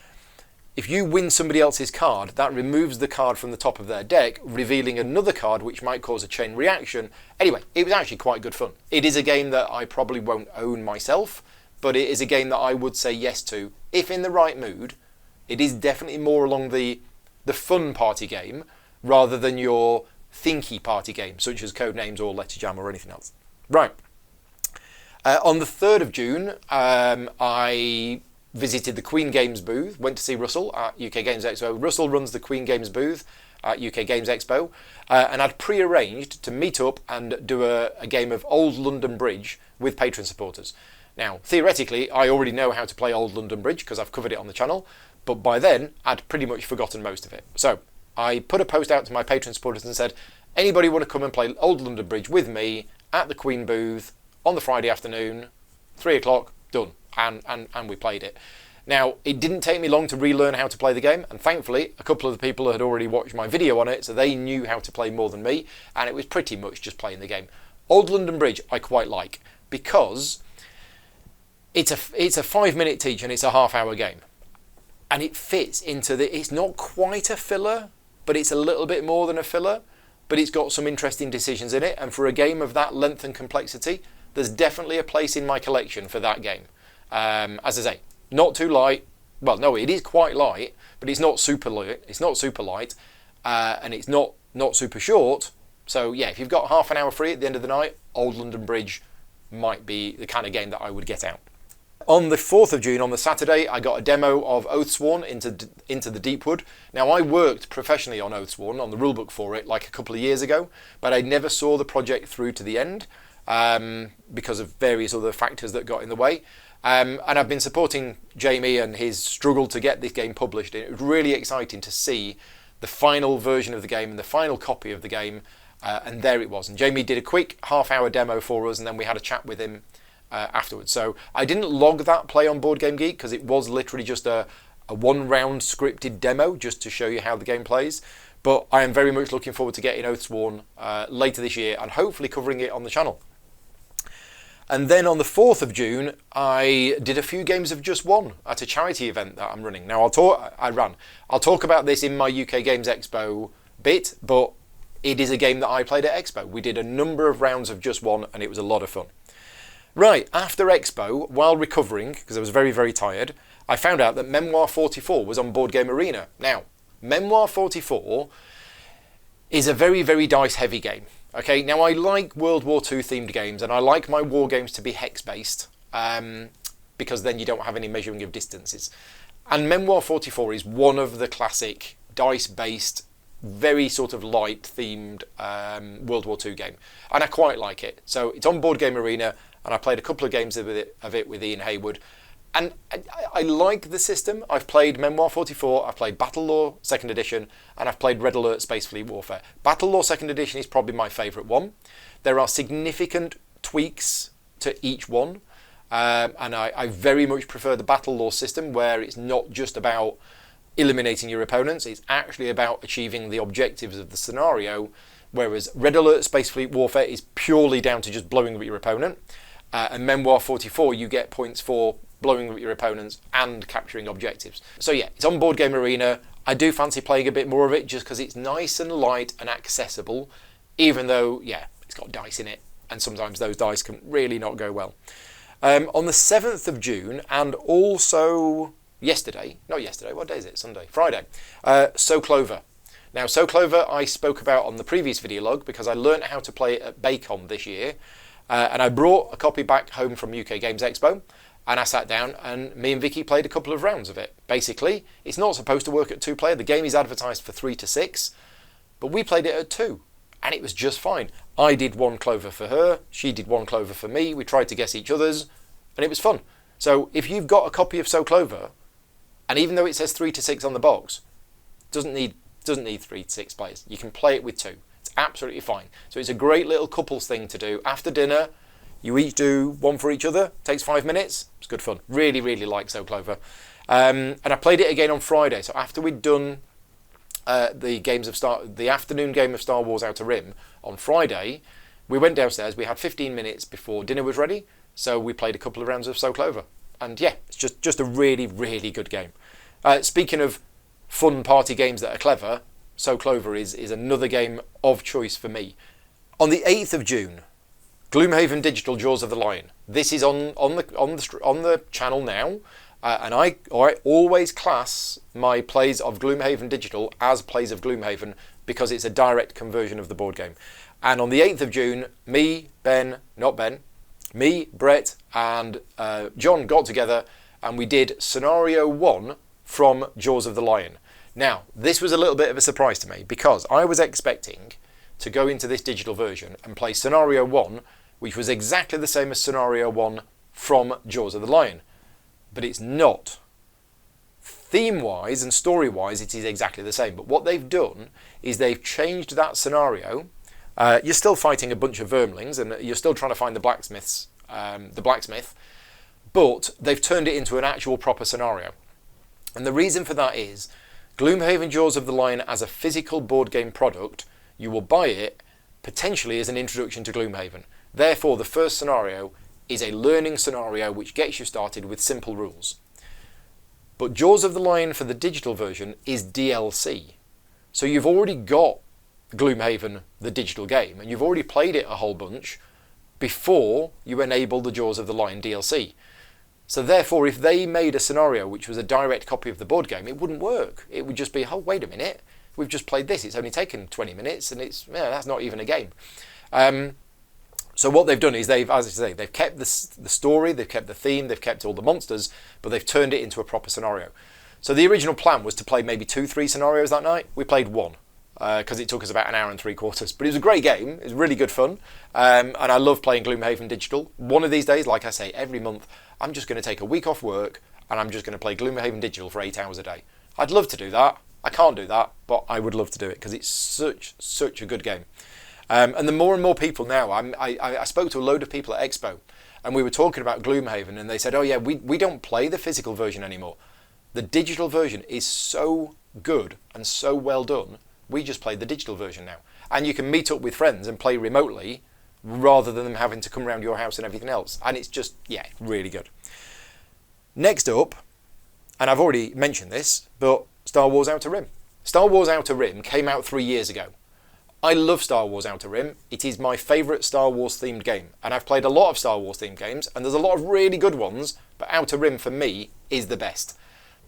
if you win somebody else's card, that removes the card from the top of their deck, revealing another card which might cause a chain reaction. Anyway, it was actually quite good fun. It is a game that I probably won't own myself, but it is a game that I would say yes to if in the right mood. It is definitely more along the fun party game rather than your thinky party game, such as Codenames or Letter Jam or anything else. Right. On the 3rd of June, I visited the Queen Games booth, went to see Russell at UK Games Expo. Russell runs the Queen Games booth at UK Games Expo, and I'd pre-arranged to meet up and do a game of Old London Bridge with patron supporters. Now, theoretically, I already know how to play Old London Bridge because I've covered it on the channel, but by then, I'd pretty much forgotten most of it. So, I put a post out to my patron supporters and said, anybody want to come and play Old London Bridge with me at the Queen booth on the Friday afternoon, 3 o'clock, done. And we played it. Now, it didn't take me long to relearn how to play the game, and thankfully, a couple of the people had already watched my video on it, so they knew how to play more than me, and it was pretty much just playing the game. Old London Bridge, I quite like, because it's a 5-minute teach and it's a half-hour game. And it fits into it's not quite a filler, but it's a little bit more than a filler, but it's got some interesting decisions in it, and for a game of that length and complexity, there's definitely a place in my collection for that game. As I say, not too light. Well, no, it is quite light, but it's not super light. It's not super light, and it's not super short. So yeah, if you've got half an hour free at the end of the night, Old London Bridge might be the kind of game that I would get out. On the 4th of June, on the Saturday, I got a demo of Oathsworn into the Deepwood. Now, I worked professionally on Oathsworn, on the rulebook for it, like a couple of years ago, but I never saw the project through to the end because of various other factors that got in the way. And I've been supporting Jamie and his struggle to get this game published. It was really exciting to see the final version of the game and the final copy of the game, and there it was. And Jamie did a quick half-hour demo for us, and then we had a chat with him afterwards. So I didn't log that play on Board Game Geek because it was literally just a one-round scripted demo just to show you how the game plays. But I am very much looking forward to getting Oathsworn later this year and hopefully covering it on the channel. And then on the 4th of June, I did a few games of Just One at a charity event that I'm running. Now, I'll talk about this in my UK Games Expo bit, but it is a game that I played at Expo. We did a number of rounds of Just One, and it was a lot of fun. Right, after Expo, while recovering, because I was very, very tired, I found out that Memoir 44 was on Board Game Arena. Now, Memoir 44 is a very, very dice-heavy game. Okay, now I like World War II themed games, and I like my war games to be hex-based, because then you don't have any measuring of distances. And Memoir 44 is one of the classic dice-based, very sort of light-themed World War II game, and I quite like it. So it's on Board Game Arena, and I played a couple of games of it with Ian Haywood, and I like the system. I've played Memoir 44, I've played Battle Law 2nd Edition, and I've played Red Alert Space Fleet Warfare. Battle Law 2nd Edition is probably my favourite one. There are significant tweaks to each one, and I very much prefer the Battle Law system, where it's not just about eliminating your opponents, it's actually about achieving the objectives of the scenario, whereas Red Alert Space Fleet Warfare is purely down to just blowing up your opponent, and Memoir 44 you get points for blowing up your opponents and capturing objectives. So yeah, it's on Board Game Arena. I do fancy playing a bit more of it just because it's nice and light and accessible, even though, yeah, it's got dice in it. and sometimes those dice can really not go well. On the 7th of June, and also not yesterday, what day is it? Sunday, Friday. So Clover. Now, So Clover I spoke about on the previous video log because I learned how to play it at Baycon this year, and I brought a copy back home from UK Games Expo, and I sat down and me and Vicky played a couple of rounds of it. Basically, it's not supposed to work at 2-player. The game is advertised for 3 to 6, but we played it at 2, and it was just fine. I did 1 clover for her, she did 1 clover for me, we tried to guess each other's, and it was fun. So if you've got a copy of So Clover, and even though it says 3 to 6 on the box, doesn't need 3 to 6 players. You can play it with 2. It's absolutely fine. So it's a great little couples thing to do. After dinner, you each do 1 for each other. Takes 5 minutes. It's good fun. Really, really like So Clover. And I played it again on Friday. So after we'd done the afternoon game of Star Wars Outer Rim on Friday, we went downstairs. We had 15 minutes before dinner was ready. So we played a couple of rounds of So Clover. And yeah, it's just a really, really good game. Speaking of fun party games that are clever, So Clover is another game of choice for me. On the 8th of June, Gloomhaven Digital Jaws of the Lion. This is on the channel now, and I always class my plays of Gloomhaven Digital as plays of Gloomhaven because it's a direct conversion of the board game. And on the 8th of June, me, Brett, and John got together and we did Scenario 1 from Jaws of the Lion. Now, this was a little bit of a surprise to me because I was expecting to go into this digital version and play Scenario 1, which was exactly the same as Scenario 1 from Jaws of the Lion. But it's not. Theme-wise and story-wise, it is exactly the same. But what they've done is they've changed that scenario. You're still fighting a bunch of vermlings and you're still trying to find the blacksmith, but they've turned it into an actual proper scenario. And the reason for that is Gloomhaven Jaws of the Lion as a physical board game product, you will buy it potentially as an introduction to Gloomhaven. Therefore, the first scenario is a learning scenario which gets you started with simple rules. But Jaws of the Lion for the digital version is DLC. So you've already got Gloomhaven, the digital game, and you've already played it a whole bunch before you enable the Jaws of the Lion DLC. So therefore, if they made a scenario which was a direct copy of the board game, it wouldn't work. It would just be, oh, wait a minute, we've just played this. It's only taken 20 minutes, and that's not even a game. So what they've done is they've kept the story, they've kept the theme, they've kept all the monsters, but they've turned it into a proper scenario. So the original plan was to play maybe 2-3 scenarios that night. We played 1. Because it took us about 1 hour and 3/4. But it was a great game. It was really good fun. And I love playing Gloomhaven Digital. One of these days, like I say, every month, I'm just going to take a week off work and I'm just going to play Gloomhaven Digital for 8 hours a day. I'd love to do that. I can't do that, but I would love to do it because it's such a good game. And the more and more people now, I spoke to a load of people at Expo and we were talking about Gloomhaven and they said, oh yeah, we don't play the physical version anymore. The digital version is so good and so well done. We just play the digital version now. And you can meet up with friends and play remotely rather than them having to come around your house and everything else. And it's just, yeah, really good. Next up, and I've already mentioned this, but Star Wars Outer Rim. Star Wars Outer Rim came out 3 years ago. I love Star Wars Outer Rim. It is my favourite Star Wars themed game. And I've played a lot of Star Wars themed games, and there's a lot of really good ones, but Outer Rim for me is the best.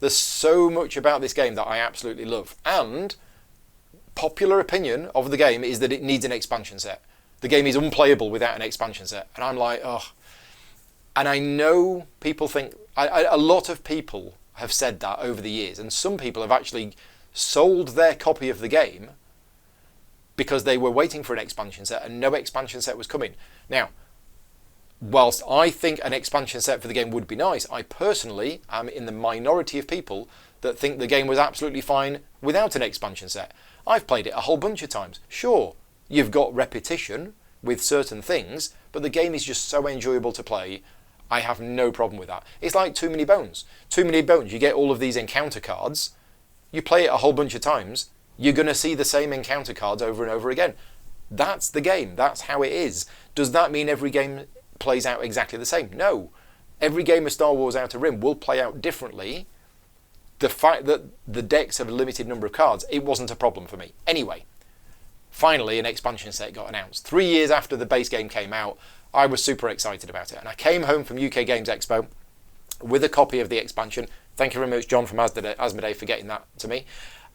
There's so much about this game that I absolutely love. And popular opinion of the game is that it needs an expansion set. The game is unplayable without an expansion set. And I'm like, oh. And I know people think, a lot of people have said that over the years. And some people have actually sold their copy of the game because they were waiting for an expansion set and no expansion set was coming. Now, whilst I think an expansion set for the game would be nice, I personally am in the minority of people that think the game was absolutely fine without an expansion set. I've played it a whole bunch of times. Sure, you've got repetition with certain things, but the game is just so enjoyable to play. I have no problem with that. It's like Too Many Bones. Too Many Bones, you get all of these encounter cards, you play it a whole bunch of times, you're going to see the same encounter cards over and over again. That's the game. That's how it is. Does that mean every game plays out exactly the same? No. Every game of Star Wars Outer Rim will play out differently. The fact that the decks have a limited number of cards, it wasn't a problem for me. Anyway, finally an expansion set got announced. 3 years after the base game came out, I was super excited about it. And I came home from UK Games Expo with a copy of the expansion. Thank you very much, John from Asmodee, for getting that to me.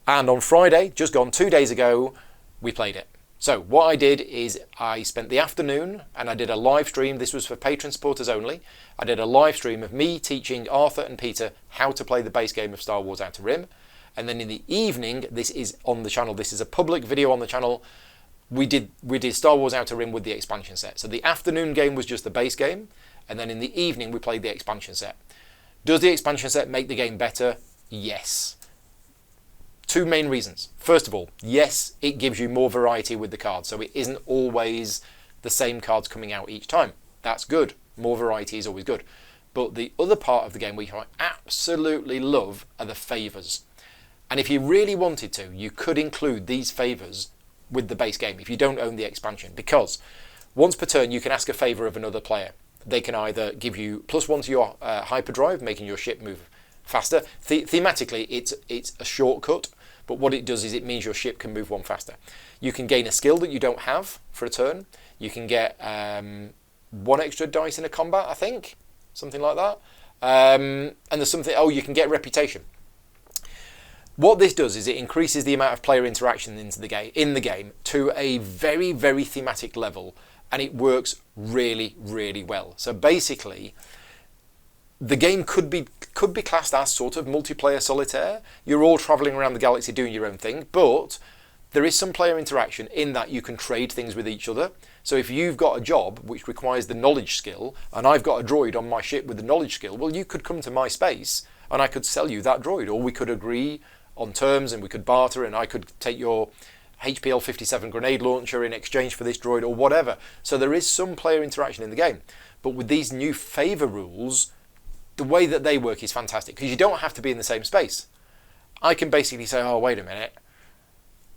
And on Friday, just gone 2 days ago, we played it. So what I did is I spent the afternoon and I did a live stream. This was for patron supporters only. I did a live stream of me teaching Arthur and Peter how to play the base game of Star Wars Outer Rim. And then in the evening, this is on the channel. This is a public video on the channel. We did Star Wars Outer Rim with the expansion set. So the afternoon game was just the base game. And then in the evening, we played the expansion set. Does the expansion set make the game better? Yes. Two main reasons. First of all, yes, it gives you more variety with the cards, so it isn't always the same cards coming out each time. That's good. More variety is always good. But the other part of the game which I absolutely love are the favours. And if you really wanted to, you could include these favours with the base game if you don't own the expansion, because once per turn you can ask a favour of another player. They can either give you +1 to your hyperdrive, making your ship move faster. Thematically, it's a shortcut, but what it does is it means your ship can move 1 faster. You can gain a skill that you don't have for a turn. You can get 1 extra dice in a combat, I think, something like that. And there's something, you can get reputation. What this does is it increases the amount of player interaction in the game to a very, very thematic level, and it works really, really well. So basically, the game could be classed as sort of multiplayer solitaire. You're all travelling around the galaxy doing your own thing, but there is some player interaction in that you can trade things with each other. So if you've got a job which requires the knowledge skill, and I've got a droid on my ship with the knowledge skill, well, you could come to my space and I could sell you that droid, or we could agree on terms and we could barter, and I could take your HPL 57 grenade launcher in exchange for this droid or whatever. So there is some player interaction in the game. But with these new favour rules, the way that they work is fantastic, because you don't have to be in the same space. I can basically say, oh, wait a minute,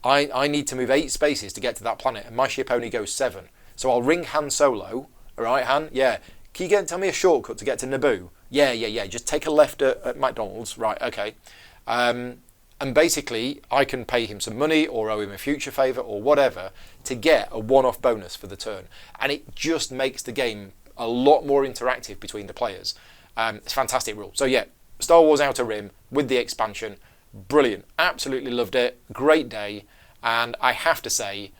I need to move 8 spaces to get to that planet, and my ship only goes 7. So I'll ring Han Solo. All right, Han? Yeah. Can you tell me a shortcut to get to Naboo? Yeah. Just take a left at McDonald's. Right, okay. And basically, I can pay him some money or owe him a future favour or whatever to get a one-off bonus for the turn. And it just makes the game a lot more interactive between the players. It's a fantastic rule. So yeah, Star Wars Outer Rim with the expansion, brilliant. Absolutely loved it. Great day. And I have to say,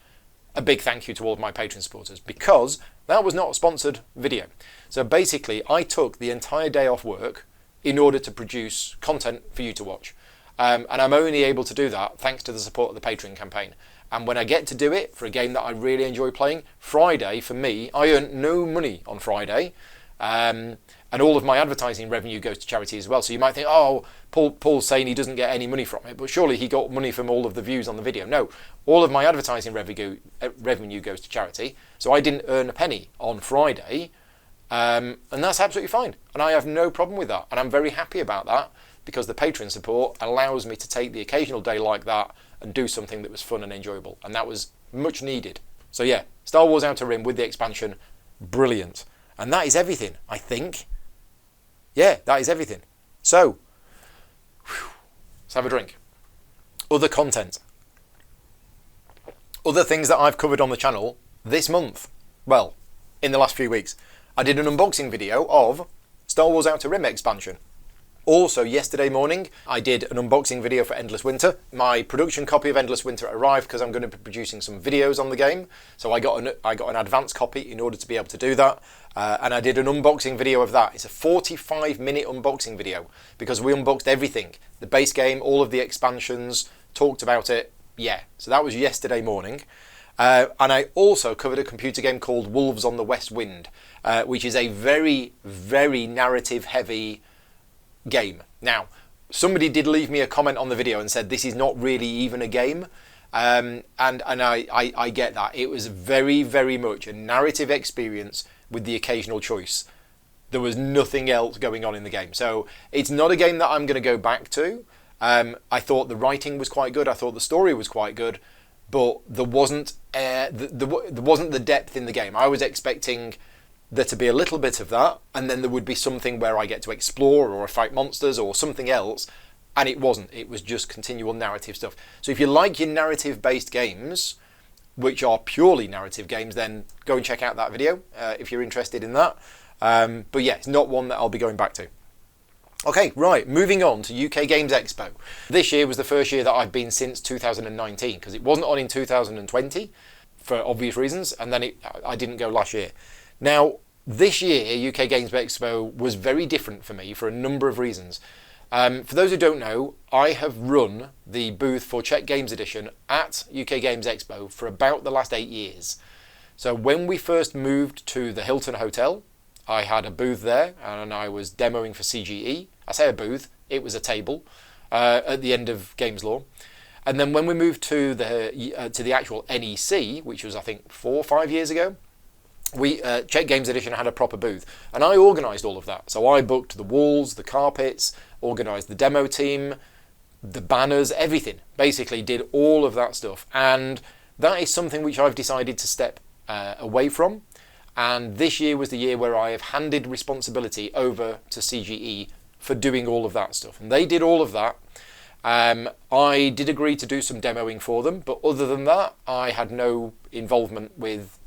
a big thank you to all of my Patreon supporters, because that was not a sponsored video. So basically, I took the entire day off work in order to produce content for you to watch. And I'm only able to do that thanks to the support of the Patreon campaign. And when I get to do it for a game that I really enjoy playing, Friday, for me, I earn no money on Friday. And all of my advertising revenue goes to charity as well. So you might think, oh, Paul's saying he doesn't get any money from it, but surely he got money from all of the views on the video. No, all of my advertising revenue goes to charity. So I didn't earn a penny on Friday. And that's absolutely fine. And I have no problem with that. And I'm very happy about that, because the Patreon support allows me to take the occasional day like that and do something that was fun and enjoyable. And that was much needed. So yeah, Star Wars Outer Rim with the expansion, brilliant. And that is everything, I think. Yeah, that is everything. So, let's have a drink. Other content. Other things that I've covered on the channel this month. Well, in the last few weeks. I did an unboxing video of Star Wars Outer Rim expansion. Also, yesterday morning, I did an unboxing video for Endless Winter. My production copy of Endless Winter arrived because I'm going to be producing some videos on the game. So I got an advanced copy in order to be able to do that. And I did an unboxing video of that. It's a 45-minute unboxing video because we unboxed everything. The base game, all of the expansions, talked about it. Yeah, so that was yesterday morning. And I also covered a computer game called Wolves on the West Wind, which is a very, very narrative-heavy game. Now, somebody did leave me a comment on the video and said this is not really even a game, and I get that. It was very, very much a narrative experience with the occasional choice. There was nothing else going on in the game, so it's not a game that I'm going to go back to. I thought the writing was quite good. I thought the story was quite good, but there wasn't the depth in the game. I was expecting there to be a little bit of that, and then there would be something where I get to explore or fight monsters or something else, and it wasn't. It was just continual narrative stuff. So if you like your narrative-based games, which are purely narrative games, then go and check out that video if you're interested in that. But yeah, it's not one that I'll be going back to. Okay, right, moving on to UK Games Expo. This year was the first year that I've been since 2019, because it wasn't on in 2020 for obvious reasons, and then I didn't go last year. Now, this year, UK Games Expo was very different for me for a number of reasons. For those who don't know, I have run the booth for Czech Games Edition at UK Games Expo for about the last 8 years. So when we first moved to the Hilton Hotel, I had a booth there and I was demoing for CGE. I say a booth, it was a table at the end of Games Law. And then when we moved to the actual NEC, which was I think 4 or 5 years ago, Czech Games Edition had a proper booth, and I organised all of that. So I booked the walls, the carpets, organised the demo team, the banners, everything. Basically did all of that stuff, and that is something which I've decided to step away from. And this year was the year where I have handed responsibility over to CGE for doing all of that stuff, and they did all of that. I did agree to do some demoing for them, but other than that, I had no involvement with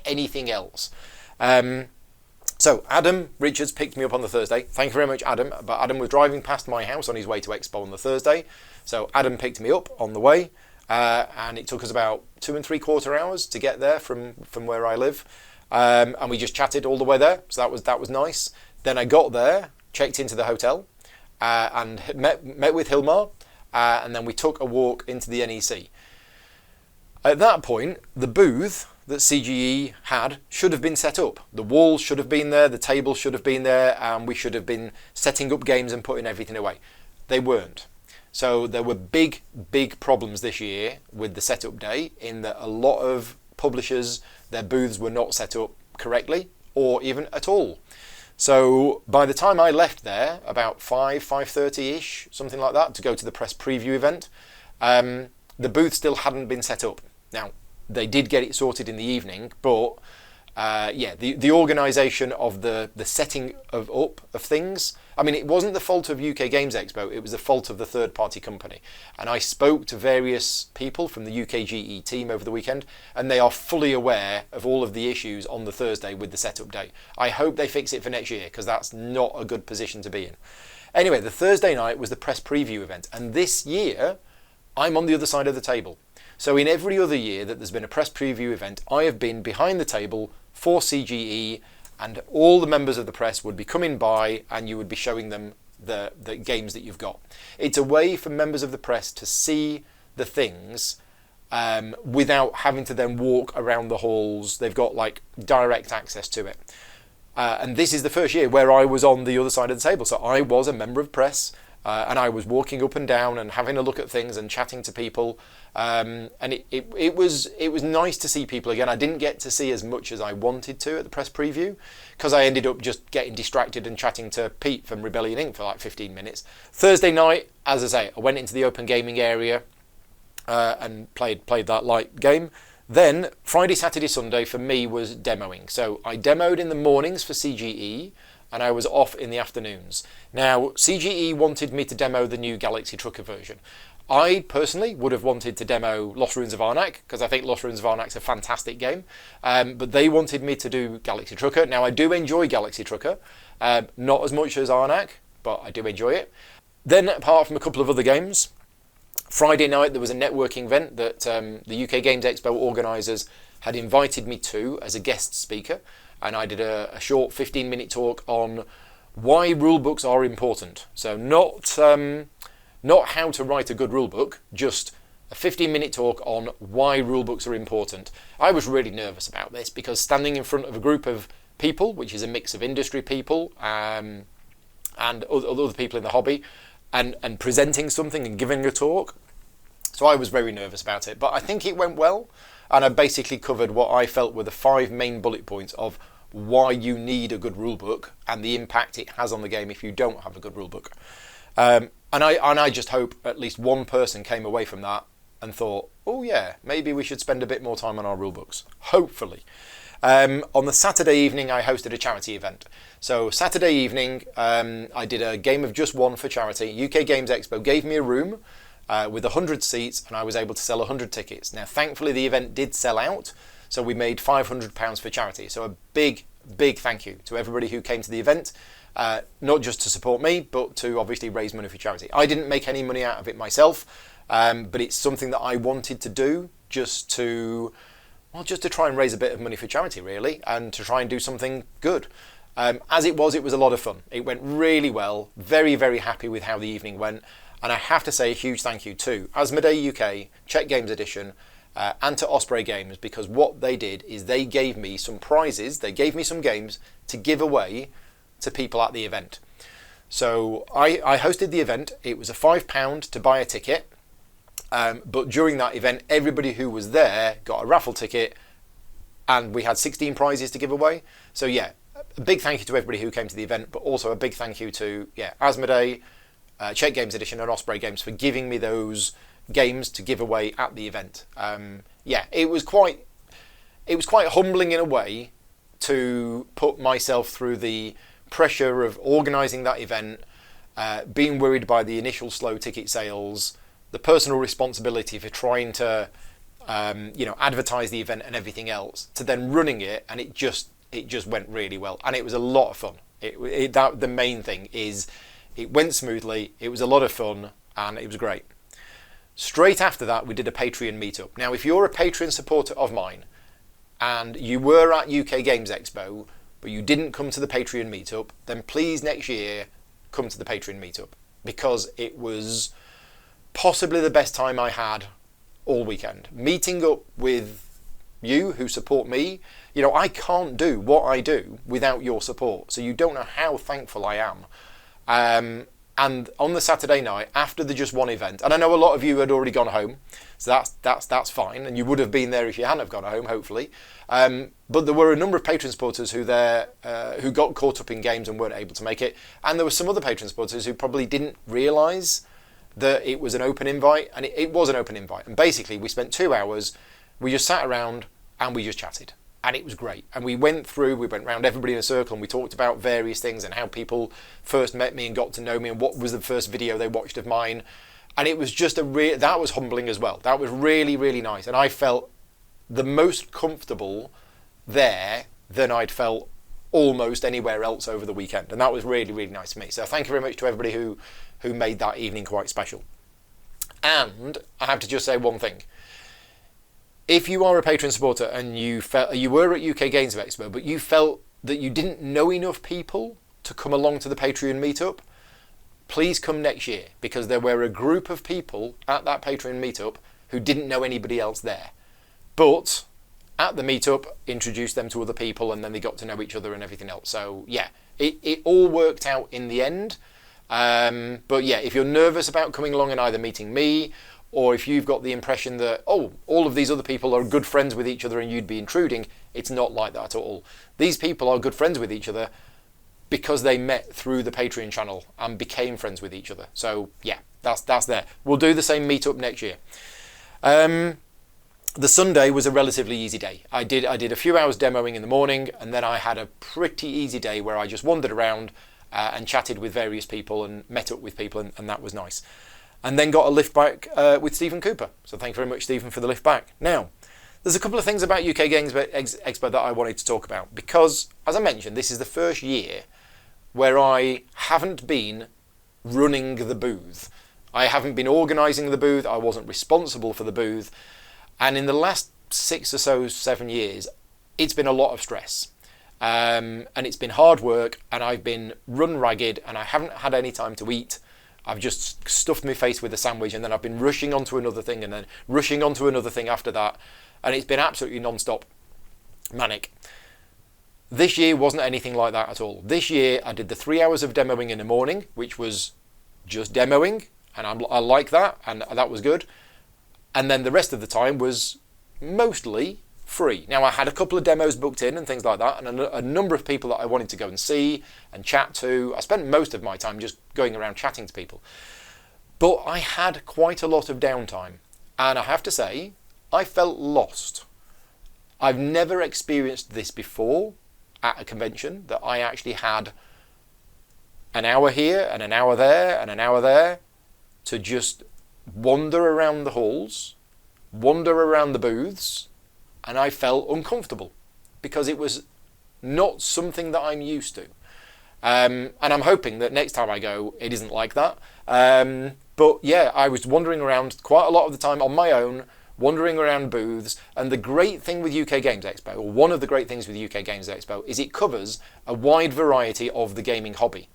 anything else. So Adam Richards picked me up on the Thursday. Thank you very much, Adam. But Adam was driving past my house on his way to Expo on the Thursday. So Adam picked me up on the way, and it took us about 2 3/4 hours to get there from where I live. And we just chatted all the way there. So that was nice. Then I got there, checked into the hotel, and met with Hilmar, and then we took a walk into the NEC. At that point, the booth that CGE had should have been set up. The walls should have been there, the table should have been there, and we should have been setting up games and putting everything away. They weren't. So there were big problems this year with the setup day, in that a lot of publishers, their booths were not set up correctly, or even at all. So by the time I left there, about 5:30ish, something like that, to go to the press preview event, the booth still hadn't been set up. Now, they did get it sorted in the evening, but the organisation of the setting up of things, I mean, it wasn't the fault of UK Games Expo, it was the fault of the third-party company. And I spoke to various people from the UKGE team over the weekend, and they are fully aware of all of the issues on the Thursday with the setup day. I hope they fix it for next year, because that's not a good position to be in. Anyway, the Thursday night was the press preview event, and this year, I'm on the other side of the table. So in every other year that there's been a press preview event, I have been behind the table for CGE, and all the members of the press would be coming by and you would be showing them the games that you've got. It's a way for members of the press to see the things without having to then walk around the halls. They've got like direct access to it. And this is the first year where I was on the other side of the table. So I was a member of press. And I was walking up and down and having a look at things and chatting to people, and it was nice to see people again. I didn't get to see as much as I wanted to at the press preview, because I ended up just getting distracted and chatting to Pete from Rebellion Inc. for like 15 minutes. Thursday night, as I say, I went into the open gaming area and played that light game. Then Friday, Saturday, Sunday for me was demoing. So I demoed in the mornings for CGE, and I was off in the afternoons. Now, CGE wanted me to demo the new Galaxy Trucker version. I personally would have wanted to demo Lost Ruins of Arnak, because I think Lost Ruins of Arnak's a fantastic game, but they wanted me to do Galaxy Trucker. Now, I do enjoy Galaxy Trucker, not as much as Arnak, but I do enjoy it. Then, apart from a couple of other games, Friday night there was a networking event that the UK Games Expo organisers had invited me to as a guest speaker, and I did a short 15-minute talk on why rulebooks are important. So not how to write a good rulebook, just a 15-minute talk on why rulebooks are important. I was really nervous about this, because standing in front of a group of people, which is a mix of industry people and other people in the hobby, and presenting something and giving a talk, so I was very nervous about it. But I think it went well, and I basically covered what I felt were the 5 main bullet points of why you need a good rulebook and the impact it has on the game if you don't have a good rulebook. And I just hope at least one person came away from that and thought, oh yeah, maybe we should spend a bit more time on our rulebooks. Hopefully. On the Saturday evening, I hosted a charity event. So Saturday evening, I did a game of Just One for charity. UK Games Expo gave me a room with 100 seats, and I was able to sell 100 tickets. Now, thankfully, the event did sell out, so we made £500 for charity. So a big, big thank you to everybody who came to the event, not just to support me, but to obviously raise money for charity. I didn't make any money out of it myself, but it's something that I wanted to do just to try and raise a bit of money for charity, really, and to try and do something good. As it was a lot of fun. It went really well. Very, very happy with how the evening went. And I have to say a huge thank you to Asmodee UK, Czech Games Edition, and to Osprey Games, because what they did is they gave me some prizes, they gave me some games to give away to people at the event. So I hosted the event. It was a £5 to buy a ticket, but during that event, everybody who was there got a raffle ticket, and we had 16 prizes to give away. So yeah, a big thank you to everybody who came to the event, but also a big thank you to Asmodee, Czech Games Edition and Osprey Games for giving me those games to give away at the event. It was quite humbling in a way to put myself through the pressure of organising that event, being worried by the initial slow ticket sales, the personal responsibility for trying to advertise the event and everything else, to then running it, and it just went really well, and it was a lot of fun. The main thing is it went smoothly, it was a lot of fun, and it was great. Straight after that, we did a Patreon meetup. Now, if you're a Patreon supporter of mine and you were at UK Games Expo, but you didn't come to the Patreon meetup, then please next year come to the Patreon meetup, because it was possibly the best time I had all weekend. Meeting up with you who support me, I can't do what I do without your support, so you don't know how thankful I am. And on the Saturday night, after the just one event, and I know a lot of you had already gone home, so that's fine, and you would have been there if you hadn't have gone home, hopefully. But there were a number of Patreon supporters who got caught up in games and weren't able to make it, and there were some other Patreon supporters who probably didn't realise that it was an open invite, and it was an open invite. And basically, we spent 2 hours, we just sat around and we just chatted. And it was great. And we went round everybody in a circle, and we talked about various things and how people first met me and got to know me and what was the first video they watched of mine. And it was just that was humbling as well. That was really, really nice. And I felt the most comfortable there than I'd felt almost anywhere else over the weekend. And that was really, really nice for me. So thank you very much to everybody who made that evening quite special. And I have to just say one thing. If you are a Patreon supporter and you were at UK Games Expo, but you felt that you didn't know enough people to come along to the Patreon meetup, please come next year, because there were a group of people at that Patreon meetup who didn't know anybody else there. But at the meetup, introduced them to other people, and then they got to know each other and everything else. So yeah, it all worked out in the end. But yeah, if you're nervous about coming along and either meeting me, or if you've got the impression that, all of these other people are good friends with each other and you'd be intruding, it's not like that at all. These people are good friends with each other because they met through the Patreon channel and became friends with each other. So yeah, that's there. We'll do the same meetup next year. The Sunday was a relatively easy day. I did a few hours demoing in the morning, and then I had a pretty easy day where I just wandered around and chatted with various people and met up with people, and that was nice. And then got a lift back with Stephen Cooper. So thank you very much, Stephen, for the lift back. Now, there's a couple of things about UK Games Expo that I wanted to talk about, because, as I mentioned, this is the first year where I haven't been running the booth. I haven't been organising the booth. I wasn't responsible for the booth. And in the last 6 or so, 7 years, it's been a lot of stress. And it's been hard work, and I've been run ragged, and I haven't had any time to eat. I've just stuffed my face with a sandwich, and then I've been rushing onto another thing, and then rushing onto another thing after that, and it's been absolutely non-stop manic. This year wasn't anything like that at all. This year I did the 3 hours of demoing in the morning, which was just demoing, and I like that, and that was good. And then the rest of the time was mostly free. Now, I had a couple of demos booked in and things like that, and a number of people that I wanted to go and see and chat to. I spent most of my time just going around chatting to people. But I had quite a lot of downtime, and I have to say, I felt lost. I've never experienced this before at a convention, that I actually had an hour here and an hour there and an hour there to just wander around the halls, wander around the booths, and I felt uncomfortable because it was not something that I'm used to. And I'm hoping that next time I go, it isn't like that. But yeah, I was wandering around quite a lot of the time on my own, wandering around booths. And the great thing with UK Games Expo, or one of the great things with UK Games Expo, is it covers a wide variety of the gaming hobby.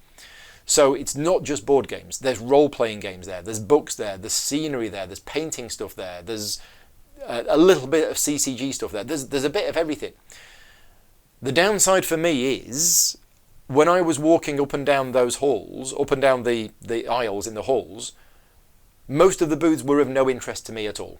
So it's not just board games. There's role-playing games there. There's books there. There's scenery there. There's painting stuff there. There's a little bit of CCG stuff there. There's a bit of everything. The downside for me is when I was walking up and down those halls, up and down the aisles in the halls, most of the booths were of no interest to me at all.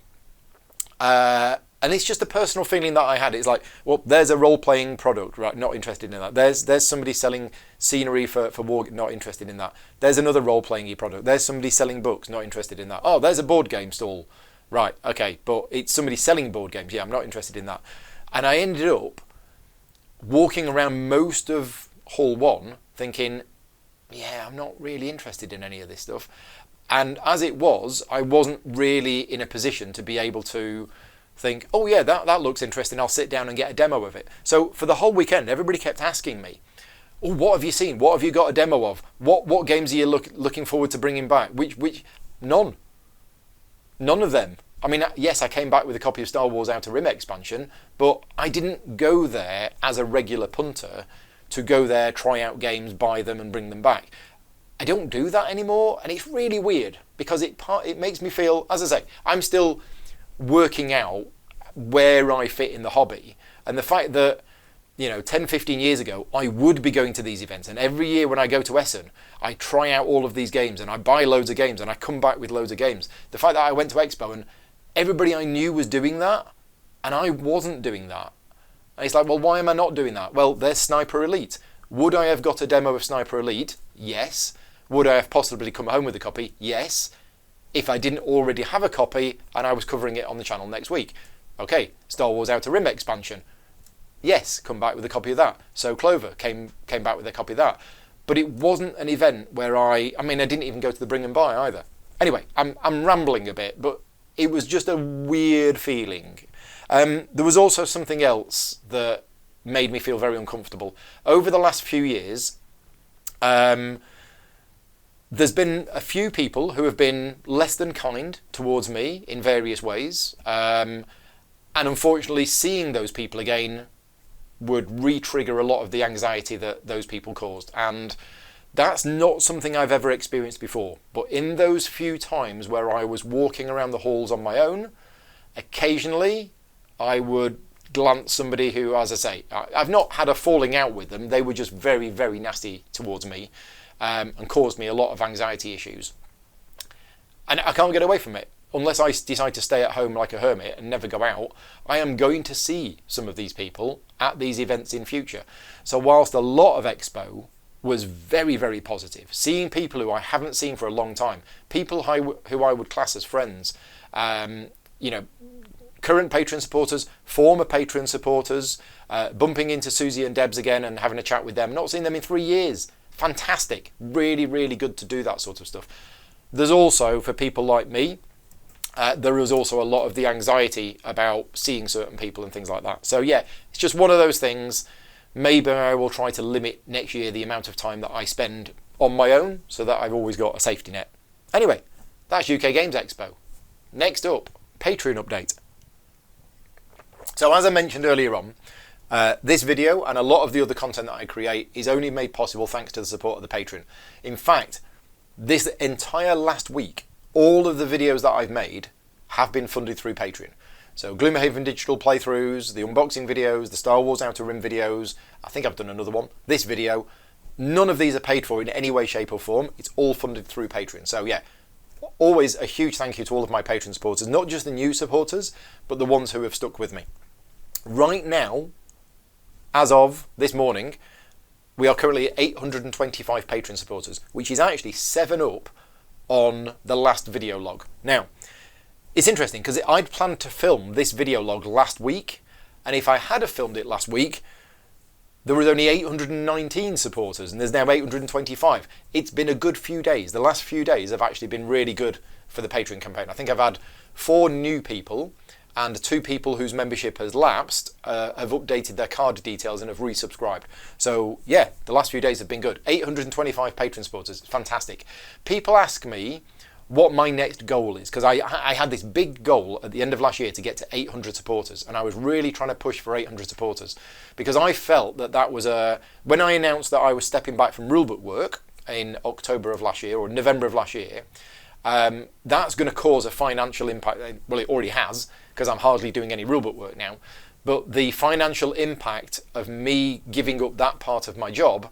And it's just a personal feeling that I had. It's like, well, there's a role-playing product, right? Not interested in that. There's somebody selling scenery for war, not interested in that. There's another role-playing product. There's somebody selling books, not interested in that. Oh, there's a board game stall. Right, okay, but it's somebody selling board games. Yeah, I'm not interested in that. And I ended up walking around most of Hall 1 thinking, yeah, I'm not really interested in any of this stuff. And as it was, I wasn't really in a position to be able to think, oh yeah, that looks interesting, I'll sit down and get a demo of it. So for the whole weekend, everybody kept asking me, oh, what have you seen? What have you got a demo of? What games are you looking forward to bringing back? Which none. None of them. I mean, yes, I came back with a copy of Star Wars Outer Rim expansion, but I didn't go there as a regular punter to go there, try out games, buy them and bring them back. I don't do that anymore, and it's really weird because it makes me feel, as I say, I'm still working out where I fit in the hobby, and the fact that 10, 15 years ago, I would be going to these events, and every year when I go to Essen, I try out all of these games, and I buy loads of games, and I come back with loads of games. The fact that I went to Expo, and everybody I knew was doing that, and I wasn't doing that. And it's like, well, why am I not doing that? Well, there's Sniper Elite. Would I have got a demo of Sniper Elite? Yes. Would I have possibly come home with a copy? Yes. If I didn't already have a copy, and I was covering it on the channel next week. Okay, Star Wars Outer Rim expansion. Yes, come back with a copy of that. So Clover came back with a copy of that. But it wasn't an event where I didn't even go to the bring and buy either. Anyway, I'm rambling a bit, but it was just a weird feeling. There was also something else that made me feel very uncomfortable. Over the last few years, there's been a few people who have been less than kind towards me in various ways. And unfortunately, seeing those people again would re-trigger a lot of the anxiety that those people caused. And that's not something I've ever experienced before. But in those few times where I was walking around the halls on my own, occasionally I would glance somebody who, as I say, I've not had a falling out with them. They were just very, very nasty towards me and caused me a lot of anxiety issues. And I can't get away from it. Unless I decide to stay at home like a hermit and never go out, I am going to see some of these people at these events in future. So whilst a lot of Expo was very, very positive, seeing people who I haven't seen for a long time, people who I would class as friends, current Patreon supporters, former Patreon supporters, bumping into Susie and Debs again and having a chat with them, not seen them in 3 years. Fantastic. Really, really good to do that sort of stuff. There's also, for people like me, there is also a lot of the anxiety about seeing certain people and things like that. So yeah, it's just one of those things. Maybe I will try to limit next year the amount of time that I spend on my own so that I've always got a safety net. Anyway, that's UK Games Expo. Next up, Patreon update. So as I mentioned earlier on, this video and a lot of the other content that I create is only made possible thanks to the support of the Patreon. In fact, this entire last week, all of the videos that I've made have been funded through Patreon. So Gloomhaven digital playthroughs, the unboxing videos, the Star Wars Outer Rim videos, I think I've done another one, this video, none of these are paid for in any way, shape or form. It's all funded through Patreon. So yeah, always a huge thank you to all of my Patreon supporters, not just the new supporters, but the ones who have stuck with me. Right now, as of this morning, we are currently at 825 Patreon supporters, which is actually 7 up on the last video log. Now, it's interesting because I'd planned to film this video log last week, and if I had have filmed it last week, there was only 819 supporters, and there's now 825. It's been a good few days. The last few days have actually been really good for the Patreon campaign. I think I've had 4 new people, and 2 people whose membership has lapsed have updated their card details and have resubscribed. So yeah, the last few days have been good. 825 Patreon supporters, fantastic. People ask me what my next goal is, because I had this big goal at the end of last year to get to 800 supporters, and I was really trying to push for 800 supporters, because I felt that was when I announced that I was stepping back from rulebook work in October of last year, or November of last year, that's going to cause a financial impact. Well, it already has, because I'm hardly doing any rulebook work now, but the financial impact of me giving up that part of my job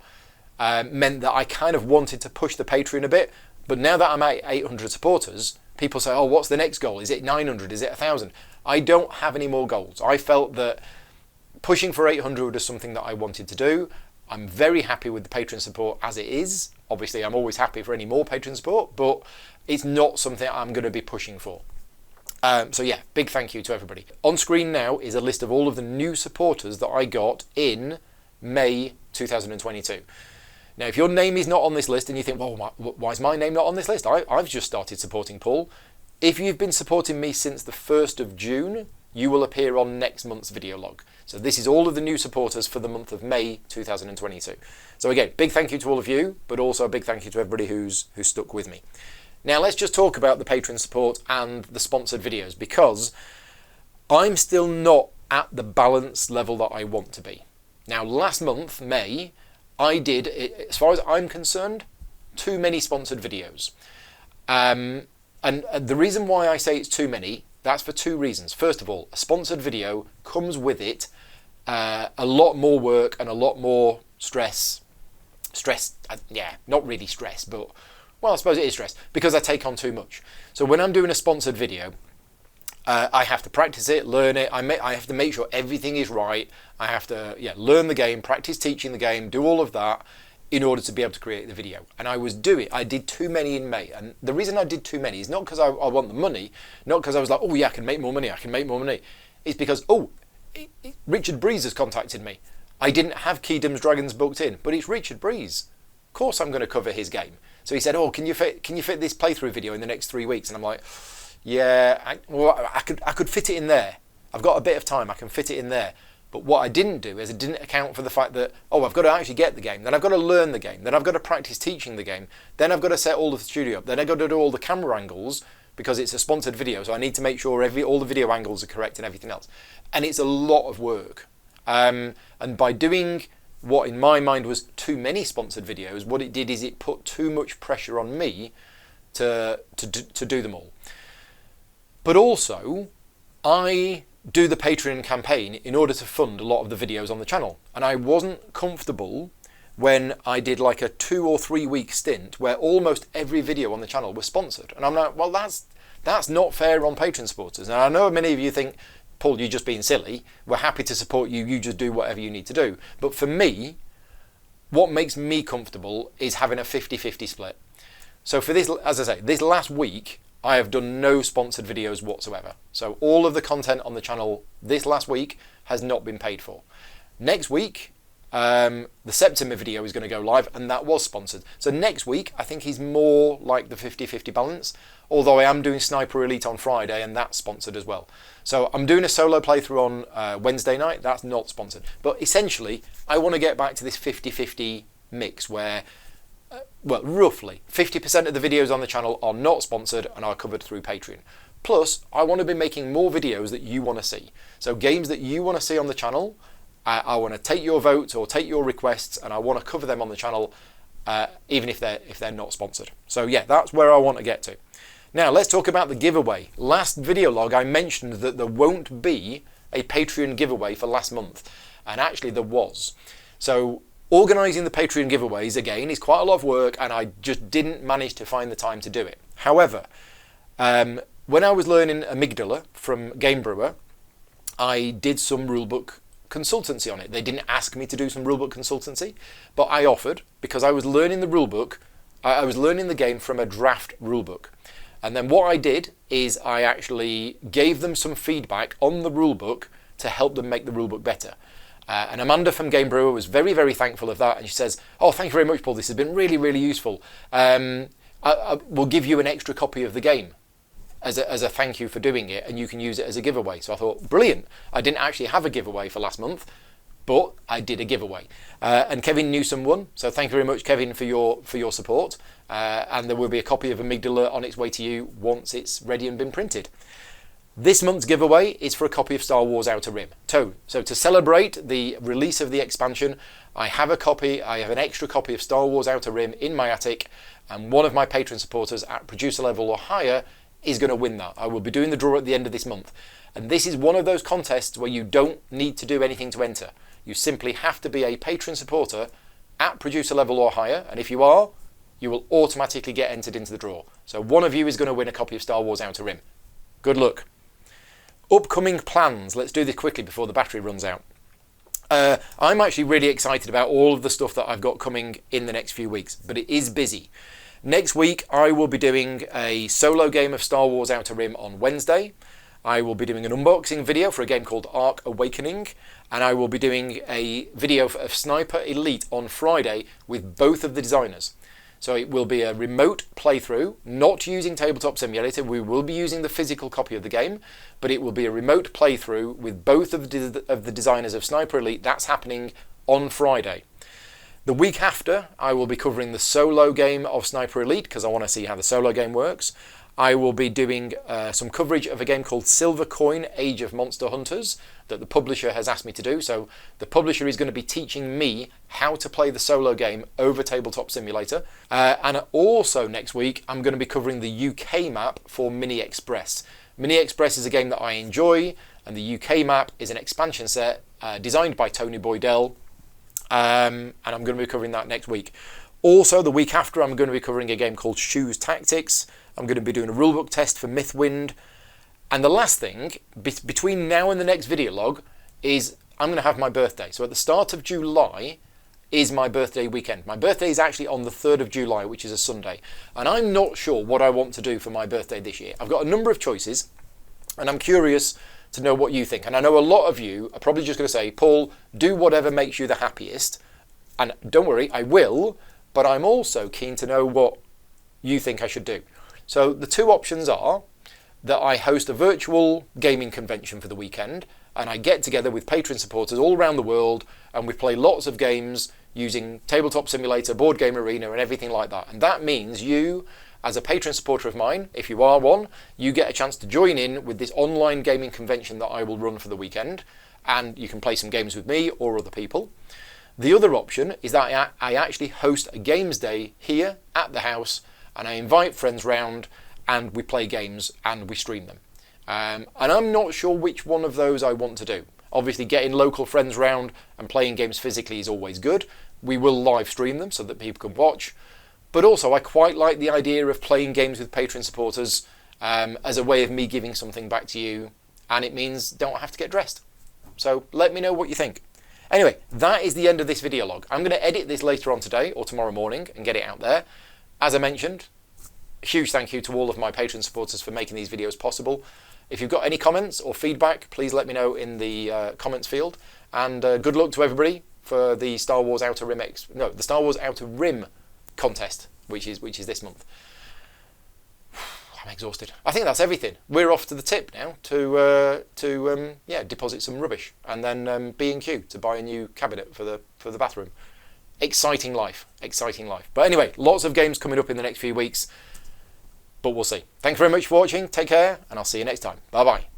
meant that I kind of wanted to push the Patreon a bit. But now that I'm at 800 supporters, people say, oh, what's the next goal? Is it 900? Is it 1,000? I don't have any more goals. I felt that pushing for 800 was something that I wanted to do. I'm very happy with the Patreon support as it is. Obviously, I'm always happy for any more Patreon support, but it's not something I'm going to be pushing for. So yeah, big thank you to everybody. On screen now is a list of all of the new supporters that I got in May 2022. Now, if your name is not on this list and you think, well, why is my name not on this list? I've just started supporting Paul. If you've been supporting me since the 1st of June, you will appear on next month's video log. So this is all of the new supporters for the month of May 2022. So again, big thank you to all of you, but also a big thank you to everybody who's stuck with me. Now let's just talk about the Patreon support and the sponsored videos, because I'm still not at the balance level that I want to be. Now last month, May, I did, as far as I'm concerned, too many sponsored videos. And the reason why I say it's too many, that's for 2 reasons. First of all, a sponsored video comes with it a lot more work and a lot more stress. Yeah, not really stress, but, well, I suppose it is stress, because I take on too much. So when I'm doing a sponsored video, I have to practice it, learn it. I have to make sure everything is right. I have to learn the game, practice teaching the game, do all of that in order to be able to create the video. And I did too many in May. And the reason I did too many is not because I want the money, not because I was like, oh yeah, I can make more money. It's because, Richard Breeze has contacted me. I didn't have Kingdoms Dragons booked in, but it's Richard Breeze. Of course I'm going to cover his game. So he said, oh, can you fit this playthrough video in the next 3 weeks? And I'm like, yeah, I could fit it in there. I've got a bit of time, I can fit it in there. But what I didn't do is I didn't account for the fact that, I've got to actually get the game, then I've got to learn the game, then I've got to practice teaching the game, then I've got to set all of the studio up, then I've got to do all the camera angles, because it's a sponsored video, so I need to make sure all the video angles are correct and everything else. And it's a lot of work. And by doing what in my mind was too many sponsored videos, what it did is it put too much pressure on me to do them all. But also, I do the Patreon campaign in order to fund a lot of the videos on the channel. And I wasn't comfortable when I did like a 2 or 3 week stint where almost every video on the channel was sponsored. And I'm like, well, that's not fair on Patreon supporters. And I know many of you think, Paul, you're just being silly. We're happy to support you. You just do whatever you need to do. But for me, what makes me comfortable is having a 50-50 split. So for this, as I say, this last week, I have done no sponsored videos whatsoever. So all of the content on the channel this last week has not been paid for. Next week, the September video is going to go live, and that was sponsored. So next week, I think is more like the 50-50 balance, although I am doing Sniper Elite on Friday, and that's sponsored as well. So I'm doing a solo playthrough on Wednesday night, that's not sponsored. But essentially, I want to get back to this 50-50 mix where, roughly 50% of the videos on the channel are not sponsored and are covered through Patreon. Plus, I want to be making more videos that you want to see. So games that you want to see on the channel, I want to take your votes or take your requests, and I want to cover them on the channel, even if they're not sponsored. So yeah, that's where I want to get to. Now let's talk about the giveaway. Last video log I mentioned that there won't be a Patreon giveaway for last month, and actually there was. So organising the Patreon giveaways again is quite a lot of work, and I just didn't manage to find the time to do it. However, when I was learning Amygdala from Game Brewer, I did some rulebook consultancy on it. They didn't ask me to do some rulebook consultancy, but I offered because I was learning the rulebook. I was learning the game from a draft rulebook. And then what I did is I actually gave them some feedback on the rulebook to help them make the rulebook better. And Amanda from Game Brewer was very, very thankful of that. And she says, oh, thank you very much, Paul. This has been really, really useful. I will give you an extra copy of the game. as a thank you for doing it, and you can use it as a giveaway. So I thought, brilliant. I didn't actually have a giveaway for last month, but I did a giveaway. And Kevin Newsom won, so thank you very much, Kevin, for your support. And there will be a copy of Amygdala on its way to you once it's ready and been printed. This month's giveaway is for a copy of Star Wars Outer Rim. So to celebrate the release of the expansion, I have an extra copy of Star Wars Outer Rim in my attic, and one of my patron supporters at producer level or higher is going to win that. I will be doing the draw at the end of this month. And this is one of those contests where you don't need to do anything to enter. You simply have to be a patron supporter at producer level or higher, and if you are, you will automatically get entered into the draw. So one of you is going to win a copy of Star Wars Outer Rim. Good luck. Upcoming plans. Let's do this quickly before the battery runs out. I'm actually really excited about all of the stuff that I've got coming in the next few weeks, but it is busy. Next week, I will be doing a solo game of Star Wars Outer Rim on Wednesday. I will be doing an unboxing video for a game called Ark Awakening, and I will be doing a video of Sniper Elite on Friday with both of the designers. So it will be a remote playthrough, not using Tabletop Simulator. We will be using the physical copy of the game, but it will be a remote playthrough with both of the designers of Sniper Elite. That's happening on Friday. The week after, I will be covering the solo game of Sniper Elite because I want to see how the solo game works. I will be doing some coverage of a game called Silver Coin Age of Monster Hunters that the publisher has asked me to do. So the publisher is going to be teaching me how to play the solo game over Tabletop Simulator. And also next week, I'm going to be covering the UK map for Mini Express. Mini Express is a game that I enjoy, and the UK map is an expansion set designed by Tony Boydell. And I'm going to be covering that next week. Also, the week after, I'm going to be covering a game called Shoes Tactics. I'm going to be doing a rulebook test for Mythwind. And the last thing, between now and the next video log, is I'm going to have my birthday. So at the start of July is my birthday weekend. My birthday is actually on the 3rd of July, which is a Sunday. And I'm not sure what I want to do for my birthday this year. I've got a number of choices, and I'm curious to know what you think. And I know a lot of you are probably just going to say, Paul, do whatever makes you the happiest. And don't worry, I will, but I'm also keen to know what you think I should do. So the two options are that I host a virtual gaming convention for the weekend, and I get together with patron supporters all around the world, and we play lots of games using Tabletop Simulator, Board Game Arena, and everything like that. And that means you, as a patron supporter of mine, if you are one, you get a chance to join in with this online gaming convention that I will run for the weekend, and you can play some games with me or other people. The other option is that I actually host a games day here at the house, and I invite friends round, and we play games and we stream them. And I'm not sure which one of those I want to do. Obviously, getting local friends round and playing games physically is always good. We will live stream them so that people can watch. But also, I quite like the idea of playing games with patron supporters as a way of me giving something back to you, and it means don't have to get dressed. So let me know what you think. Anyway, that is the end of this video log. I'm going to edit this later on today or tomorrow morning and get it out there. As I mentioned, a huge thank you to all of my patron supporters for making these videos possible. If you've got any comments or feedback, please let me know in the comments field. And good luck to everybody for the Star Wars Outer Rim contest, which is this month. I'm exhausted. I think that's everything. We're off to the tip now to deposit some rubbish and then B&Q to buy a new cabinet for the bathroom. Exciting life. But anyway, lots of games coming up in the next few weeks, but we'll see. Thanks very much for watching. Take care, and I'll see you next time. Bye bye.